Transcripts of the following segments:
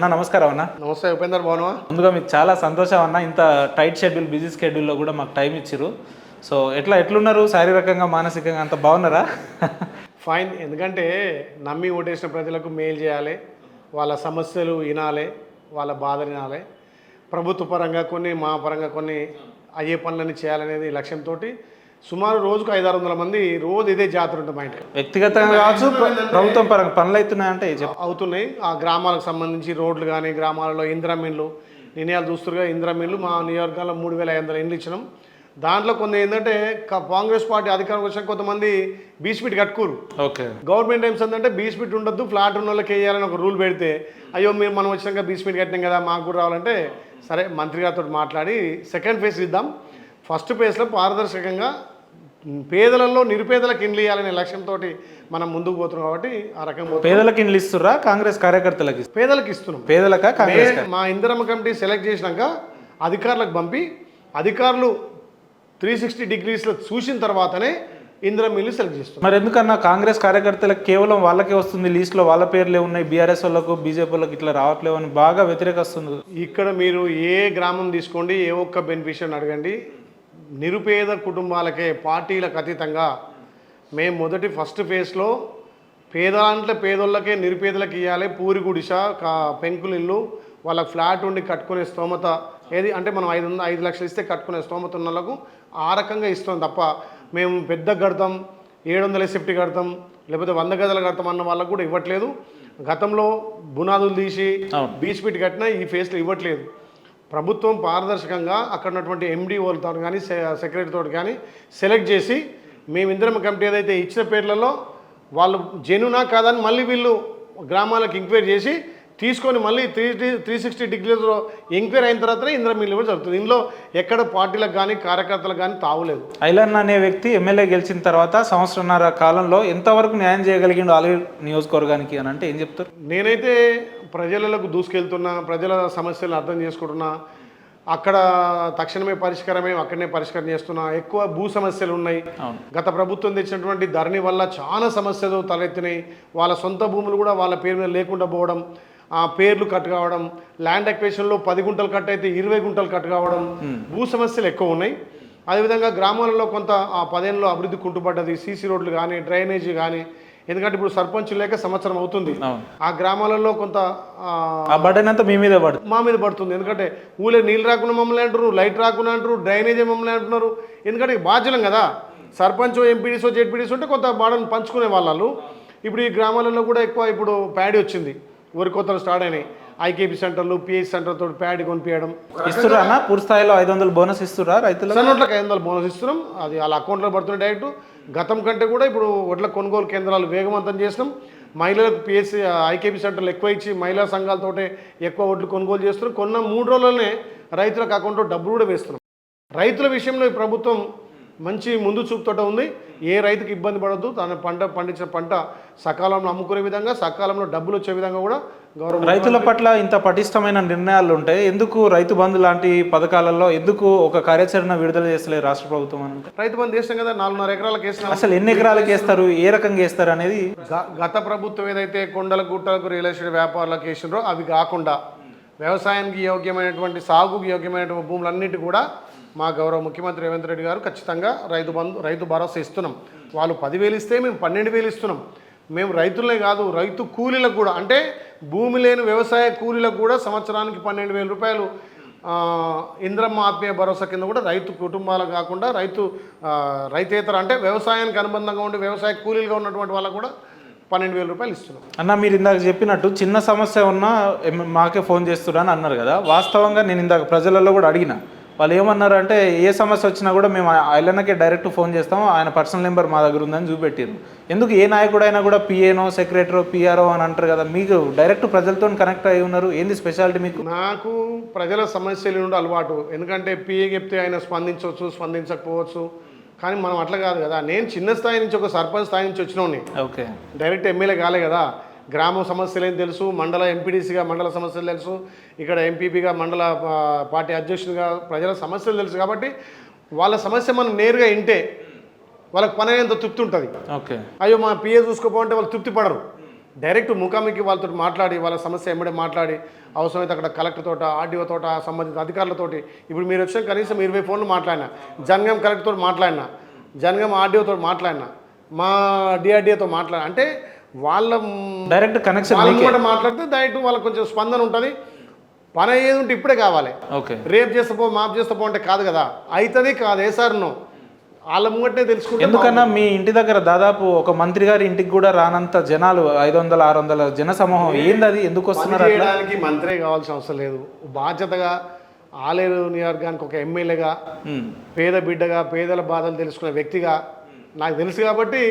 అన్న నమస్కారం అన్న. నమస్తే ఉపేందర్, బాగున్నావా? ముందుగా మీకు చాలా సంతోషం అన్న, ఇంత టైట్ షెడ్యూల్ బిజీ షెడ్యూల్లో కూడా మాకు టైం ఇచ్చిర్రు. సో ఎట్లున్నారు శారీరకంగా మానసికంగా అంత బాగున్నారా? ఫైన్. ఎందుకంటే నమ్మి ఓటేసిన ప్రజలకు మేలు చేయాలి, వాళ్ళ సమస్యలు వినాలి, వాళ్ళ బాధలు వినాలి, ప్రభుత్వ పరంగా కొన్ని మా పరంగా కొన్ని అయ్యే పనులన్నీ చేయాలనేది లక్ష్యంతో సుమారు రోజుకు 500-600 మంది రోజు ఇదే జాతర ఉంటుంది మా ఇంటికి. వ్యక్తిగతంగా కావచ్చు, ప్రభుత్వం పరంగా పనులు అవుతున్నాయంటే అవుతున్నాయి. ఆ గ్రామాలకు సంబంధించి రోడ్లు కానీ, గ్రామాలలో ఇందిరమిన్లు నిర్ణయాలు చూస్తురుగా. ఇందిరమిన్లు మా నియోజకవర్గంలో 3500 ఇండ్లు ఇచ్చినాం. దాంట్లో కొన్ని ఏంటంటే కాంగ్రెస్ పార్టీ అధికారం వచ్చాక కొంతమంది బీస్పీట్ కట్టుకోరు. ఓకే, గవర్నమెంట్ ఏమ్స్ ఏంటంటే బీస్పీట్ ఉండొద్దు, ఫ్లాట్ ఉన్న వాళ్ళకి వేయాలని ఒక రూల్ పెడితే, అయ్యో మనం వచ్చినాక బీస్పీట్ కట్టినాం కదా మాకు కూడా రావాలంటే, సరే మంత్రి గారితో మాట్లాడి సెకండ్ ఫేజ్ ఇద్దాం. ఫస్ట్ ఫేజ్లో పారదర్శకంగా పేదలలో నిరుపేదలకు ఇండ్లు ఇవ్వాలనే లక్ష్యంతో మనం ముందుకు పోతున్నాం. కాబట్టి ఆ రకంగా పేదలకు ఇండ్లు ఇస్తుర్రా కాంగ్రెస్ కార్యకర్తలకు? పేదలకు ఇస్తున్నాం. పేదలక మా ఇందిరమ్మ కమిటీ సెలెక్ట్ చేసినాక అధికారులకు పంపి, అధికారులు 360 డిగ్రీస్లో చూసిన తర్వాతనే ఇందిరమ్మ ఇల్లు సెలెక్ట్ చేస్తున్నాం. మరి ఎందుకన్నా కాంగ్రెస్ కార్యకర్తలకు కేవలం వాళ్ళకే వస్తుంది, లిస్టులో వాళ్ళ పేర్లే ఉన్నాయి, బీఆర్ఎస్ వాళ్ళకు బీజేపీ వాళ్ళకి ఇట్లా రావట్లేవు అని బాగా వ్యతిరేక వస్తుంది. ఇక్కడ మీరు ఏ గ్రామం తీసుకోండి, ఏ ఒక్క బెనిఫిషియర్ని అడగండి, నిరుపేద కుటుంబాలకే పార్టీలకు అతీతంగా మేము మొదటి ఫస్ట్ ఫేజ్లో పేదంటే పేదోళ్ళకే నిరుపేదలకు ఇవ్వాలి, పూరి గుడిస పెంకులు ఇల్లు, వాళ్ళకి ఫ్లాట్ ఉండి కట్టుకునే స్తోమత ఏది అంటే మనం 5 లక్షలు ఇస్తే కట్టుకునే స్తోమత ఉన్న వాళ్ళకు ఆ రకంగా ఇస్తాం తప్ప మేము పెద్ద కడతాం, 700 సెఫ్టీ కడతాం, లేకపోతే 100 గజాలు కడతాం అన్న వాళ్ళకు కూడా ఇవ్వట్లేదు. గతంలో బునాదులు తీసి బీస్పీట్ కట్టినా ఈ ఫేజ్లో ఇవ్వట్లేదు. ప్రభుత్వం పారదర్శకంగా అక్కడ ఉన్నటువంటి ఎండిఓలతో కానీ సెక్రటరీతో కానీ సెలెక్ట్ చేసి మేము ఇందిరమ్మ కమిటీ ఏదైతే ఇచ్చిన పేర్లలో వాళ్ళు జెన్యునా కాదని మళ్ళీ వీళ్ళు గ్రామాలకు ఎంక్వైరీ చేసి తీసుకొని మళ్ళీ 360 డిగ్రీలో ఎంక్వైరీ అయిన తర్వాతనే ఇందిరమ్మ ఇల్లు కూడా జరుగుతుంది. ఇందులో ఎక్కడ పార్టీలకు కానీ కార్యకర్తలకు కానీ తావులేదు. ఐలన్ అనే వ్యక్తి ఎమ్మెల్యే గెలిచిన తర్వాత సంవత్సరంన్నర కాలంలో ఎంతవరకు న్యాయం చేయగలిగిండు ఆలయ నియోజకవర్గానికి అని అంటే ఏం చెప్తారు? నేనైతే ప్రజలకు దూసుకెళ్తున్నా, ప్రజల సమస్యలను అర్థం చేసుకుంటున్నా, అక్కడ తక్షణమే పరిష్కారమే అక్కడనే పరిష్కారం చేస్తున్నా. ఎక్కువ భూ సమస్యలు ఉన్నాయి. గత ప్రభుత్వం తెచ్చినటువంటి ధరణి వల్ల చాలా సమస్యలు తలెత్తినాయి. వాళ్ళ సొంత భూములు కూడా వాళ్ళ పేరు మీద లేకుండా పోవడం, ఆ పేర్లు కట్ కావడం, ల్యాండ్ అక్విజిషన్లో 10 గుంటలు కట్ అయితే 20 గుంటలు కట్ కావడం, భూ సమస్యలు ఎక్కువ ఉన్నాయి. అదేవిధంగా గ్రామాలలో కొంత ఆ 10 ఏళ్ళలో అభివృద్ధి కుంటుపడ్డది. సీసీ రోడ్లు కానీ, డ్రైనేజీ కానీ, ఎందుకంటే ఇప్పుడు సర్పంచ్ లేక సంవత్సరం అవుతుంది. ఆ గ్రామాలలో కొంత మా మీద పడుతుంది. ఎందుకంటే ఊళ్ళో నీళ్ళు రాకుండా మమ్మల్ని అంటారు, లైట్ రాకుండా అంటారు, డ్రైనేజీ మమ్మల్ని అంటున్నారు. ఎందుకంటే బాధ్యులం కదా, సర్పంచ్ ఎంపీడీసో జెడ్పీడీసో ఉంటే కొంత బాధను పంచుకునే వాళ్ళు. ఇప్పుడు ఈ గ్రామాలలో కూడా ఎక్కువ ఇప్పుడు ప్యాడీ వచ్చింది, వరి కోతలు స్టార్ట్ అయినాయి. ఐకేపీ సెంటర్లు, పిహెచ్ సెంటర్ తోటి ప్యాడ్ కొనిపించడం ఇస్తున్నా అన్న. పూర్తి స్థాయిలో 500 బోనస్ ఇస్తున్నా రైతులు, సన్నోట్లకు 500 బోనస్ ఇస్తున్నాం. అది వాళ్ళ అకౌంట్లో పడుతున్న డైరెక్ట్. గతం కంటే కూడా ఇప్పుడు వడ్ల కొనుగోలు కేంద్రాలు వేగవంతం చేసినాం. మహిళలకు పిహెచ్ ఐకేపీ సెంటర్లు ఎక్కువ ఇచ్చి మహిళా సంఘాలతోటే ఎక్కువ వడ్లు కొనుగోలు చేస్తున్నాం. కొన్న 3 రోజుల్లోనే రైతులకు అకౌంట్లో డబ్బులు కూడా వేస్తున్నాం. రైతుల విషయంలో ఈ ప్రభుత్వం మంచి ముందు చూపుతోట ఉంది. ఏ రైతుకి ఇబ్బంది పడద్దు, తన పండించిన పంట సకాలంలో అమ్ముకునే విధంగా, సకాలంలో డబ్బులు వచ్చే విధంగా కూడా గౌరవం. రైతుల పట్ల ఇంత పటిష్టమైన నిర్ణయాలు ఉంటాయి, ఎందుకు రైతు బంధు లాంటి పథకాలలో ఎందుకు ఒక కార్యాచరణ విడుదల చేస్తలేదు రాష్ట్ర ప్రభుత్వం అని? రైతు బంధు చేస్తాం కదా, 4.5 ఎకరాలకు వేస్తాం. అసలు ఎన్ని ఎకరాలకు వేస్తారు, ఏ రకంగా వేస్తారు అనేది గత ప్రభుత్వం ఏదైతే కొండల గుట్టలకు రియల్ ఎస్టేట్ వ్యాపారులకు వేసినారో అవి కాకుండా వ్యవసాయానికి యోగ్యమైనటువంటి, సాగుకు యోగ్యమైనటువంటి భూములన్నిటి కూడా మా గౌరవ ముఖ్యమంత్రి రేవంత్ రెడ్డి గారు ఖచ్చితంగా రైతు భరోసా ఇస్తున్నాం. వాళ్ళు 10,000 ఇస్తే మేము 12,000 ఇస్తున్నాం. మేము రైతులనే కాదు, రైతు కూలీలకు కూడా, అంటే భూమి లేని వ్యవసాయ కూలీలకు కూడా సంవత్సరానికి 12,000 రూపాయలు ఇంద్రమ్మ ఆత్మీయ భరోసా కింద కూడా రైతు కుటుంబాలకు కాకుండా రైతేతర అంటే వ్యవసాయానికి అనుబంధంగా ఉండి వ్యవసాయ కూలీలుగా ఉన్నటువంటి వాళ్ళకు కూడా 12,000 రూపాయలు ఇస్తున్నాం. అన్న, మీరు ఇందాక చెప్పినట్టు చిన్న సమస్య ఉన్నా మాకే ఫోన్ చేస్తున్నారని అన్నారు కదా, వాస్తవంగా నేను ఇందాక ప్రజలలో కూడా అడిగిన, వాళ్ళు ఏమన్నారు అంటే ఏ సమస్య వచ్చినా కూడా మేము ఐలన్నకే డైరెక్ట్ ఫోన్ చేస్తాము, ఆయన పర్సనల్ నెంబర్ మా దగ్గర ఉందని చూపెట్టారు. ఎందుకు ఏ నాయకుడు అయినా కూడా పిఏనో సెక్రటరీ పిఆర్ఓ అని అంటారు కదా, మీకు డైరెక్ట్ ప్రజలతో కనెక్ట్ అయి ఉన్నారు, ఏంది స్పెషాలిటీ మీకు? నాకు ప్రజల సమస్యల నుండి అలవాటు. ఎందుకంటే పిఏ చెప్తే ఆయన స్పందించవచ్చు, స్పందించకపోవచ్చు, కానీ మనం అట్లా కాదు కదా. నేను చిన్న స్థాయి నుంచి ఒక సర్పంచ్ స్థాయి నుంచి వచ్చినోని, ఓకే, డైరెక్ట్ ఎమ్మెల్యే కాలే కదా. గ్రామ సమస్యలు ఏం తెలుసు, మండల ఎంపీడీసీగా మండల సమస్యలు తెలుసు, ఇక్కడ ఎంపీపీగా మండల పార్టీ అధ్యక్షుడిగా ప్రజల సమస్యలు తెలుసు. కాబట్టి వాళ్ళ సమస్య మనం నేరుగా వింటే వాళ్ళకి పని ఎంత తృప్తి ఉంటుంది. ఓకే, అయ్యో మా పిఏ చూసుకోపోతే వాళ్ళు తృప్తి పడరు. డైరెక్ట్ ముఖాముఖి వాళ్ళతో మాట్లాడి వాళ్ళ సమస్య ఎమ్మడే మాట్లాడి అవసరమైతే అక్కడ కలెక్టర్ తోట ఆర్డీఓ తోట సంబంధిత అధికారులతోటి ఇప్పుడు మీరు వచ్చిన కనీసం 20 ఫోన్లు మాట్లాడినా జనగాం కలెక్టర్తో మాట్లాడినా జనగాం ఆర్డీఓతో మాట్లాడినా మా డిఆర్డీఓతో మాట్లాడినా అంటే వాళ్ళ డైరెక్ట్ కనెక్షన్ కూడా మాట్లాడితే డైరెక్ట్ వాళ్ళకి కొంచెం స్పందన ఉంటుంది పని అయ్యేది ఉంటే ఇప్పుడే కావాలి ఓకే రేపు చేస్తా పో మాపు చేస్తా పో అంటే కాదు కదా అవుతుంది కాదు ఏ సార్ నో వాళ్ళ ముంగటే తెలుసుకుంటే ఎందుకన్నా మీ ఇంటి దగ్గర దాదాపు ఒక మంత్రి గారి ఇంటికి కూడా రానంత జనాలు 500-600 జన సమూహం ఏంది అది ఎందుకు వస్తున్నారు అట్లా చేయడానికి మంత్రే కావాల్సిన అవసరం లేదు బాధ్యతగా ఆలేరు నియోజకవర్గానికి ఒక ఎమ్మెల్యేగా పేద బిడ్డగా పేదల బాధలు తెలుసుకునే వ్యక్తిగా నాకు తెలుసు కాబట్టి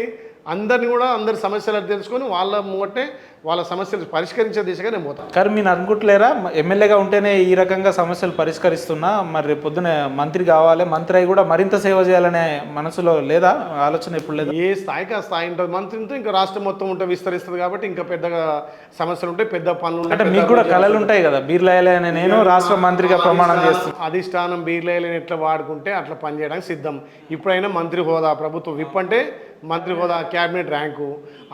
అందరిని కూడా అందరి సమస్యలు తెలుసుకొని వాళ్ళ ముంగటే వాళ్ళ సమస్యలు పరిష్కరించే దిశగా నేను పోతాను. కానీ మీరు అనుకుంటలేరా ఎమ్మెల్యేగా ఉంటేనే ఈ రకంగా సమస్యలు పరిష్కరిస్తున్నా మరి రేపు పొద్దున మంత్రి కావాలి మంత్రి అయి కూడా మరింత సేవ చేయాలనే మనసులో లేదా ఆలోచన ఎప్పుడు లేదా? ఏ స్థాయికి ఆ స్థాయి ఉంటుంది మంత్రి ఉంటే ఇంకా రాష్ట్రం మొత్తం ఉంటే విస్తరిస్తుంది కాబట్టి ఇంకా పెద్దగా సమస్యలు ఉంటాయి పెద్ద పనులు అంటే ఉంటాయి మీకు కూడా కళలు ఉంటాయి కదా బీర్లాయలే అనే నేను రాష్ట్ర మంత్రిగా ప్రమాణం చేస్తున్నాను అధిష్టానం బీర్లేని ఎట్లా వాడుకుంటే అట్లా పనిచేయడానికి సిద్ధం. ఇప్పుడైనా మంత్రి హోదా ప్రభుత్వం విప్ అంటే మంత్రి హోదా క్యాబినెట్ ర్యాంకు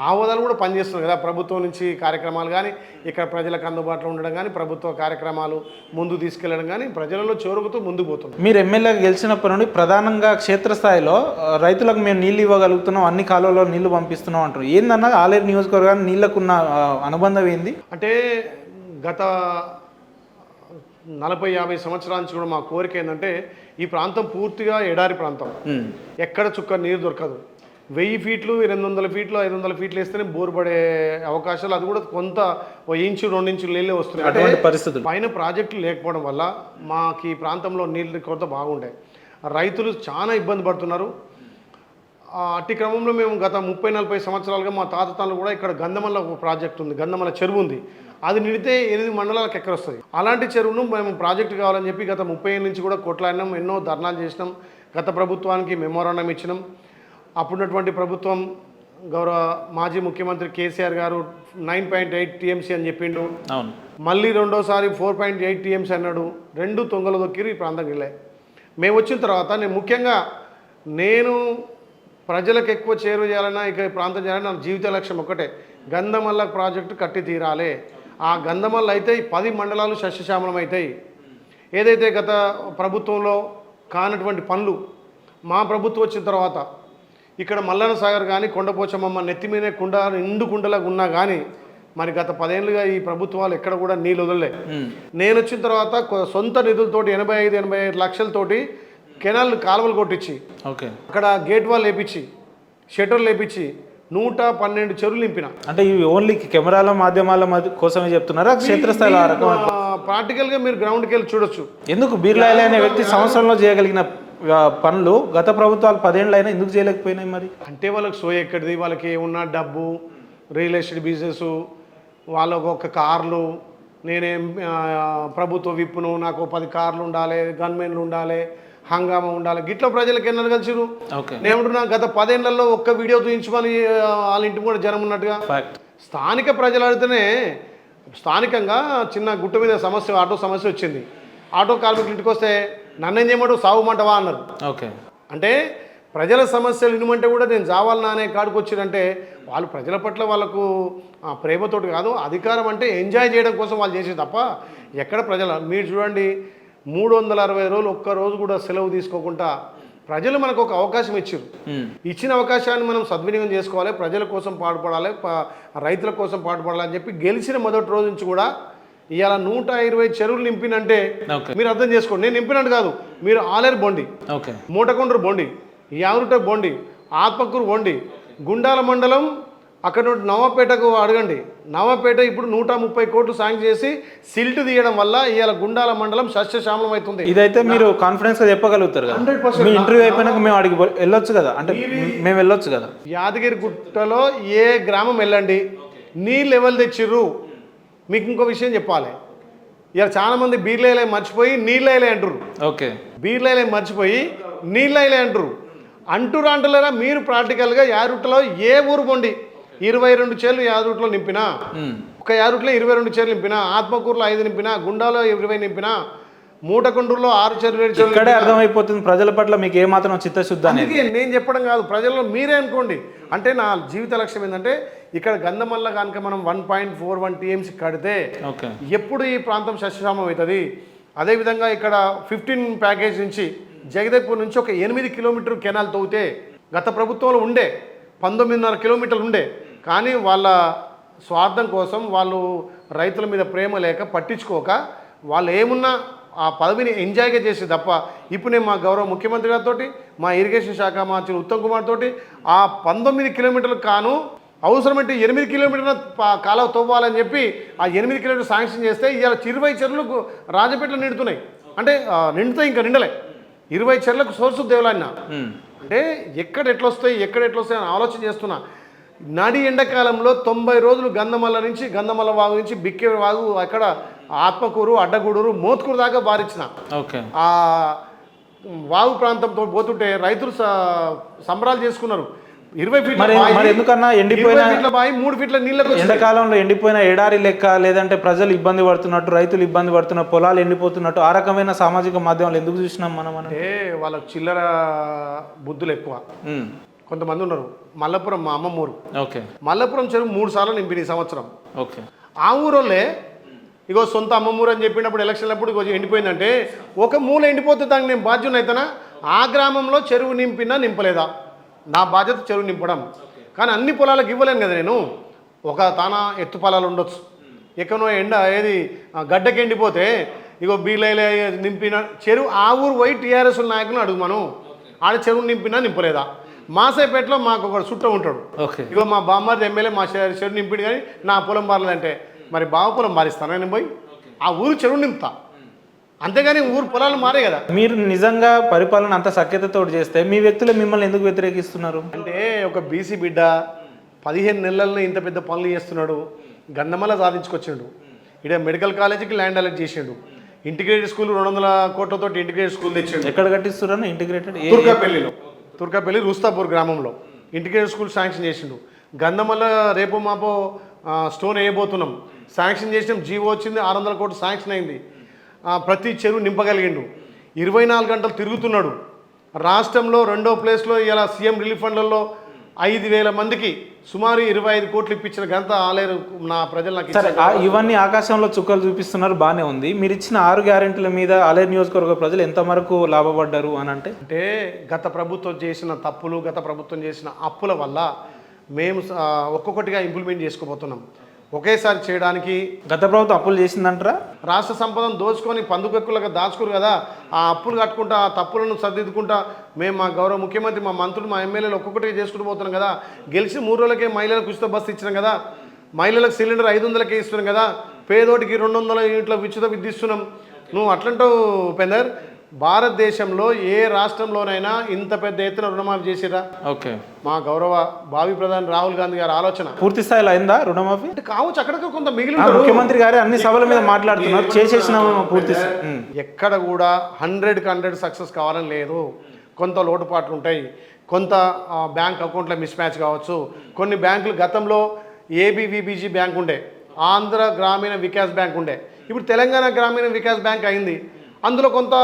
ఆ హోదాలు కూడా పనిచేస్తున్నారు కదా ప్రభుత్వం నుంచి కార్యక్రమాలు కానీ ఇక్కడ ప్రజలకు అందుబాటులో ఉండడం కానీ ప్రభుత్వ కార్యక్రమాలు ముందు తీసుకెళ్లడం కానీ ప్రజలలో చేరుకుతూ ముందుకు పోతుంది. మీరు ఎమ్మెల్యేగా గెలిచినప్పటి నుండి ప్రధానంగా క్షేత్రస్థాయిలో రైతులకు మేము నీళ్ళు ఇవ్వగలుగుతున్నాం అన్ని కాలువలో నీళ్లు పంపిస్తున్నాం అంటారు ఏందన్నా ఆలేరు నియోజకవర్గాన్ని నీళ్లకున్న అనుబంధం ఏంది? అంటే గత 40-50 సంవత్సరాల నుంచి కూడా మా కోరిక ఏంటంటే ఈ ప్రాంతం పూర్తిగా ఎడారి ప్రాంతం ఎక్కడ చుక్క నీరు దొరకదు 1000 ఫీట్లు 200 ఫీట్లు 500 ఫీట్లు వేస్తేనే బోర్ పడే అవకాశాలు అది కూడా కొంత 1 ఇంచు 2 ఇంచులు నీళ్ళే వస్తున్నాయి. అటువంటి పరిస్థితులు పైన ప్రాజెక్టులు లేకపోవడం వల్ల మాకు ఈ ప్రాంతంలో నీళ్ళ కొరత బాగుండే రైతులు చాలా ఇబ్బంది పడుతున్నారు. అట్టి క్రమంలో మేము గత 30-40 సంవత్సరాలుగా మా తాతలు కూడా ఇక్కడ గంధమల్ల ఒక ప్రాజెక్ట్ ఉంది గంధమల్ల చెరువు ఉంది అది నిడితే 8 మండలాలకు ఎక్కరొస్తుంది అలాంటి చెరువును మేము ప్రాజెక్టు కావాలని చెప్పి గత 30 ఏళ్ళ నుంచి కూడా కొట్లాడినాం ఎన్నో ధర్నాలు చేసినాం గత ప్రభుత్వానికి మెమోరాండం ఇచ్చినాం. అప్పుడున్నటువంటి ప్రభుత్వం గౌరవ మాజీ ముఖ్యమంత్రి కేసీఆర్ గారు 9.8 టీఎంసీ అని చెప్పిండు అవును మళ్ళీ రెండోసారి 4.8 టీఎంసీ అన్నాడు రెండు తొంగలు దొక్కిరు ఈ ప్రాంతంకి వెళ్ళాయి. మేము వచ్చిన తర్వాత నేను ప్రజలకు ఎక్కువ చేరువ చేయాలన్నా ఇక ఈ ప్రాంతం చేయాలన్నా నా జీవిత లక్ష్యం ఒకటే గంధమల్ల ప్రాజెక్టు కట్టి తీరాలి. ఆ గంధమల్ల అయితే 10 మండలాలు సస్యశ్యామలం అవుతాయి. ఏదైతే గత ప్రభుత్వంలో కానటువంటి పనులు మా ప్రభుత్వం వచ్చిన తర్వాత ఇక్కడ మల్లన్న సాగర్ కానీ కొండపోచమ్మ నెత్తిమీనే నిండు కుండలాగా ఉన్నా కానీ మరి గత 10 ఏళ్ళుగా ఈ ప్రభుత్వాలు ఎక్కడ కూడా నీళ్ళు వదలలే. నేను వచ్చిన తర్వాత సొంత నిధులతోటి 85 లక్షలతోటి కెనాల్ కాలువలు కొట్టించి అక్కడ గేట్ వాల్ వేపించి షట్టర్లు వేపించి 112 చెరువులు నింపిన. అంటే ఇవి ఓన్లీ కెమెరాల మాధ్యమాల కోసమే చెప్తున్నారా క్షేత్రస్థాయిలో ప్రాక్టికల్గా మీరు గ్రౌండ్కి వెళ్ళి చూడొచ్చు. ఎందుకు బీర్లాయలే అనే వ్యక్తి సంవత్సరంలో చేయగలిగిన పనులు గత ప్రభుత్వాలు 10 ఏళ్ళు అయినా ఎందుకు చేయలేకపోయినాయి? మరి అంటే వాళ్ళకి సో ఎక్కడిది వాళ్ళకి ఏమున్నా డబ్బు రియల్ ఎస్టేట్ బిజినెస్ వాళ్ళకు ఒక కార్లు నేనేం ప్రభుత్వ విప్పును నాకు 10 కార్లు ఉండాలి గన్మెన్లు ఉండాలి హంగామా ఉండాలి గిట్ల ప్రజలకు ఎన్నో కలిసిరు. నేనుంటున్నా గత 10 ఏళ్లలో ఒక్క వీడియో చూపించమని వాళ్ళ ఇంటి కూడా జనం ఉన్నట్టుగా స్థానిక ప్రజలు అడిగితేనే స్థానికంగా చిన్న గుట్ట మీద సమస్య ఆటో సమస్య వచ్చింది. ఆటో కార్మికులు ఇంటికి వస్తే నన్నేం చేయమంటూ సాగుమంటవా అన్నారు. అంటే ప్రజల సమస్యలు వినమంటే కూడా నేను జావాలనా అనే కాడికి వచ్చినంటే వాళ్ళు ప్రజల పట్ల వాళ్ళకు ప్రేమతోటి కాదు అధికారం అంటే ఎంజాయ్ చేయడం కోసం వాళ్ళు చేసేది తప్ప ఎక్కడ ప్రజల మీరు చూడండి 360 రోజులు ఒక్క రోజు కూడా సెలవు తీసుకోకుండా ప్రజలు మనకు ఒక అవకాశం ఇచ్చారు. ఇచ్చిన అవకాశాన్ని మనం సద్వినియోగం చేసుకోవాలి ప్రజల కోసం పాటుపడాలి రైతుల కోసం పాటుపడాలి అని చెప్పి గెలిచిన మొదటి రోజు నుంచి కూడా ఇవాళ 120 చెరువులు నింపినంటే మీరు అర్థం చేసుకోండి. నేను నింపినట్టు కాదు మీరు ఆలేరు బొండి మూటకొండ్రు బొండి యావరుట బొండి ఆత్మకూరు బొండి గుండాల మండలం అక్కడ నుండి నవాపేటకు అడగండి నవాపేట ఇప్పుడు 130 కోట్లు సాంక్షన్ చేసి సిల్ట్ తీయడం వల్ల ఇవాళ గుండాల మండలం సస్యశ్యామలం అవుతుంది. ఇదైతే మీరు కాన్ఫిడెన్స్ గా చెప్పగలుగుతారు కదా 100%. మీ ఇంటర్వ్యూ అయిపోయినాక మేము అడిగి వెళ్ళొచ్చు కదా అంటే మేము వెళ్ళొచ్చు కదా. యాదగిరి గుట్టలో ఏ గ్రామం వెళ్ళండి నీళ్ళు ఎవరు తెచ్చిర్రు మీకు ఇంకో విషయం చెప్పాలి. ఇలా చాలా మంది బీర్లైలే మర్చిపోయి నీళ్ళైలే అంటారు. బీర్లైలే మర్చిపోయి నీళ్ళైలే అంటారు. అంటులేరా మీరు ప్రాక్టికల్గా యారుట్లో ఏ ఊరు పొండి 22 చేర్లు యాదూట్లో నింపినా ఒక యాదూట్లో 22 చేర్లు నింపినా ఆత్మకూరులో 5 నింపినా గుండాలో 20 నింపినా మూటకొండూరులో 6 చెరువులు ఇక్కడే అర్థమైపోతుంది ప్రజల పట్ల మీకు ఏమాత్రం చిత్తశుద్ధి అనేది. అందుకే నేను చెప్పడం కాదు, ప్రజల్లో మీరే అనుకోండి. అంటే నా జీవిత లక్ష్యం ఏంటంటే ఇక్కడ గంధమల్ల కనుక మనం 1.41 టీఎంసీ కడితే ఓకే ఎప్పుడు ఈ ప్రాంతం సస్యశ్యామం అవుతుంది. అదేవిధంగా ఇక్కడ 15 ప్యాకేజ్ నుంచి జగదేపూర్ నుంచి ఒక 8 కిలోమీటర్ కెనాల్ తవ్వితే గత ప్రభుత్వంలో ఉండే 19.5 కిలోమీటర్లు ఉండే, కానీ వాళ్ళ స్వార్థం కోసం వాళ్ళు రైతుల మీద ప్రేమ లేక పట్టించుకోక వాళ్ళు ఏమున్నా ఆ పదవిని ఎంజాయ్గా చేసి తప్ప ఇప్పుడు నేను మా గౌరవ ముఖ్యమంత్రి గారితో, మా ఇరిగేషన్ శాఖ మంత్రి ఉత్తమ్ కుమార్ తోటి ఆ 19 కిలోమీటర్లకు కాను అవసరమంటే 8 కిలోమీటర్ల కాలువ తవ్వాలని చెప్పి ఆ 8 కిలోమీటర్లు శాంక్షన్ చేస్తే ఇవాళ 20 చెరువులకు రాజపేటలో నిండుతున్నాయి. అంటే నిండుతాయి, ఇంకా నిండలే. 20 చెరువులకు సోర్సు దేవాలన్న అంటే ఎక్కడ ఎట్లా వస్తాయి అని ఆలోచన చేస్తున్నా. నడి ఎండాకాలంలో 90 రోజులు గంధమల్ల వాగు నుంచి బిక్కే వాగు అక్కడ ఆత్మకూరు, అడ్డగూడూరు, మోత్కూరు దాకా బారిచ్చిన. ఓకే ఆ వాగు ప్రాంతంతో పోతుంటే రైతులు సంబరాలు చేసుకున్నారు. 20 ఫీట్ల మరి ఎందుకన్నా ఎండిపోయిన బాయి 3 ఫీట్ల నీళ్ళకు ఎండాకాలంలో ఎండిపోయిన ఎడారి లెక్క, లేదంటే ప్రజలు ఇబ్బంది పడుతున్నట్టు, రైతులు ఇబ్బంది పడుతున్నట్టు, పొలాలు ఎండిపోతున్నట్టు ఆ రకమైన సామాజిక మాధ్యమాలు ఎందుకు చూసినాం మనం? అంటే వాళ్ళకి చిల్లర బుద్ధులు ఎక్కువ. కొంతమంది ఉన్నారు. మల్లపురం మా అమ్మమ్మూరు, ఓకే మల్లపురం చెరువు 3 సార్లు నింపిన ఈ సంవత్సరం. ఓకే ఆ ఊరోళ్ళే ఇగో సొంత అమ్మమ్మూరు అని చెప్పినప్పుడు ఎలక్షన్లప్పుడు ఇగో ఎండిపోయిందంటే ఒక మూల ఎండిపోతే దానికి నేను బాధ్యుని అవుతానా? ఆ గ్రామంలో చెరువు నింపినా నింపలేదా? నా బాధ్యత చెరువు నింపడం. కానీ అన్ని పొలాలకు ఇవ్వలేను కదా నేను. ఒక తానా ఎత్తు పొలాలు ఉండొచ్చు, ఎక్కడో ఏది గడ్డకి ఎండిపోతే ఇగో బీలైలే నింపిన చెరువు ఆ ఊరు పోయి టీఆర్ఎస్ నాయకులను అడుగుమను, ఆడ చెరువు నింపినా నింపలేదా? మాసేపేటలో మాకు ఒక చుట్ట ఉంటాడు, ఇగో మా బామ్మారి ఎమ్మెల్యే మా చెరువు నింపిడు కానీ నా పొలం బారలేదంటే మరి బావ పొలం మారిస్తాను నేను పోయి ఆ ఊరు చెరువు నింపుతా, అంతేగాని ఊరు పొలాలు మారే కదా. మీరు నిజంగా పరిపాలన అంత సఖ్యతతో చేస్తే మీ వ్యక్తులు మిమ్మల్ని ఎందుకు వ్యతిరేకిస్తున్నారు? అంటే ఒక బీసీ బిడ్డ 15 నెలల్లో ఇంత పెద్ద పనులు చేస్తున్నాడు, గంధమల్ల సాధించుకొచ్చిండు, ఇక్కడ మెడికల్ కాలేజీకి ల్యాండ్ అలాట్ చేసిండు, ఇంటిగ్రేటెడ్ స్కూల్ 200 కోట్లతో ఇంటిగ్రేటెడ్ స్కూల్ తెచ్చిండు. ఎక్కడ కట్టిస్తున్నారు ఇంటిగ్రేటెడ్? తుర్కాపల్లి రూస్తాపూర్ గ్రామంలో ఇంటిగ్రేటెడ్ స్కూల్ శాంక్షన్ చేసిండు. గంధమల్ల రేపు మాపో స్టోన్ వేయబోతున్నాం, శాంక్షన్ చేసినాం, జీవో వచ్చింది, 600 కోట్లు శాంక్షన్ అయింది. ప్రతి చెరువు నింపగలిగిండు. 24 గంటలు తిరుగుతున్నాడు. రాష్ట్రంలో 2వ ప్లేస్లో ఇలా సీఎం రిలీఫ్ ఫండ్లలో 5,000 మందికి సుమారు 25 కోట్లు ఇప్పించిన ఘనత ఆలేరు నా ప్రజలు నాకు. సరే, ఇవన్నీ ఆకాశంలో చుక్కలు చూపిస్తున్నారు, బాగానే ఉంది. మీరు ఇచ్చిన 6 గ్యారెంటీల మీద ఆలేరు నియోజకవర్గ ప్రజలు ఎంతవరకు లాభపడ్డారు అని అంటే గత ప్రభుత్వం చేసిన తప్పులు, గత ప్రభుత్వం చేసిన అప్పుల వల్ల మేము ఒక్కొక్కటిగా ఇంప్లిమెంట్ చేసుకోబోతున్నాం. ఒకేసారి చేయడానికి గత ప్రభుత్వం అప్పులు చేసిందంటారా? రాష్ట్ర సంపదను దోచుకొని పందుకెక్కులుగా దాచుకోరు కదా, ఆ అప్పులు కట్టుకుంటా, ఆ తప్పులను సర్దిద్దుకుంటా మేము మా గౌరవ ముఖ్యమంత్రి, మా మంత్రులు, మా ఎమ్మెల్యేలు ఒక్కొక్కటిగా చేసుకుంటూ పోతున్నాం కదా. గెలిచి 3 రోజులకే మహిళలకు ఉచిత బస్సు ఇచ్చినాం కదా, మహిళలకు సిలిండర్ 500కే ఇస్తున్నాం కదా, పేదోటికి 200 యూనిట్ల ఉచిత విద్యుత్ ఇస్తున్నాం. నువ్వు అట్లంటావు ఉపేందర్? భారతదేశంలో ఏ రాష్ట్రంలోనైనా ఇంత పెద్ద ఎత్తున రుణమాఫీ చేసిరా? ఓకే, మా గౌరవ భావి ప్రధాని రాహుల్ గాంధీ గారి ఆలోచన పూర్తి స్థాయిలో అయిందా రుణమాఫీ? కావచ్చు, అక్కడికి కొంత మిగిలి ముఖ్యమంత్రి గారు అన్ని సభల మీద మాట్లాడుతున్నారు, చేసేసిన పూర్తి ఎక్కడ కూడా 100కి 100 సక్సెస్ కావాలని లేదు. కొంత లోటుపాట్లు ఉంటాయి, కొంత బ్యాంక్ అకౌంట్ల మిస్ మ్యాచ్ కావచ్చు. కొన్ని బ్యాంకులు గతంలో ఏబీవీబీజీ బ్యాంక్ ఉండే, ఆంధ్ర గ్రామీణ వికాస్ బ్యాంక్ ఉండే, ఇప్పుడు తెలంగాణ గ్రామీణ వికాస్ బ్యాంక్ అయింది. అందులో కొంత